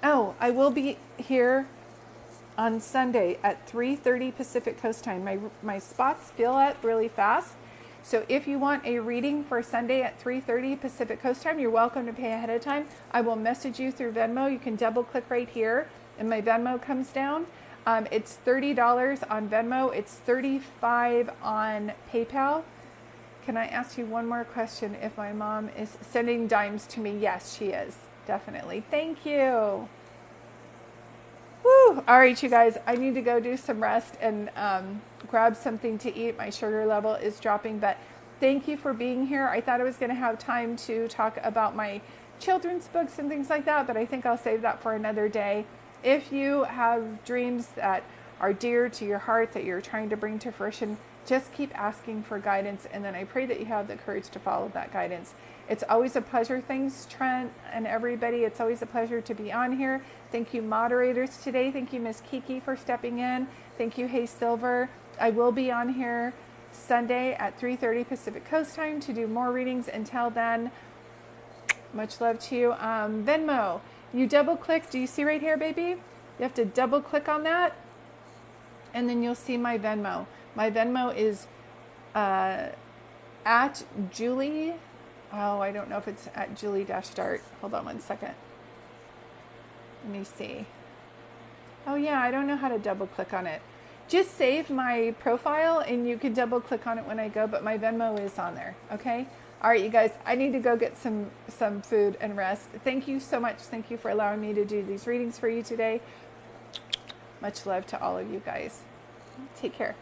Oh, I will be here on Sunday at 3:30 Pacific Coast Time. My spots fill up really fast. So if you want a reading for Sunday at 3:30 Pacific Coast Time, you're welcome to pay ahead of time. I will message you through Venmo. You can double click right here and my Venmo comes down. It's $30 on Venmo. It's $35 on PayPal. Can I ask you one more question? If my mom is sending dimes to me? Yes, she is. Definitely. Thank you. Woo. All right, you guys, I need to go do some rest and grab something to eat. My sugar level is dropping, but thank you for being here. I thought I was going to have time to talk about my children's books and things like that, but I think I'll save that for another day. If you have dreams that are dear to your heart that you're trying to bring to fruition, just keep asking for guidance, and then I pray that you have the courage to follow that guidance. It's always a pleasure. Thanks, Trent and everybody. It's always a pleasure to be on here. Thank you, moderators, today. Thank you, Miss Kiki, for stepping in. Thank you, Hey Silver. I will be on here Sunday at 3:30 Pacific Coast Time to do more readings. Until then, much love to you. Venmo, you double click. Do you see right here, baby? You have to double click on that, and then you'll see my Venmo. My Venmo is at Julie. Oh, I don't know if it's at Julie-Dart. Hold on one second. Let me see. Oh yeah, I don't know how to double click on it. Just save my profile and you can double click on it when I go, but my Venmo is on there, okay? All right, you guys, I need to go get some food and rest. Thank you so much. Thank you for allowing me to do these readings for you today. Much love to all of you guys. Take care.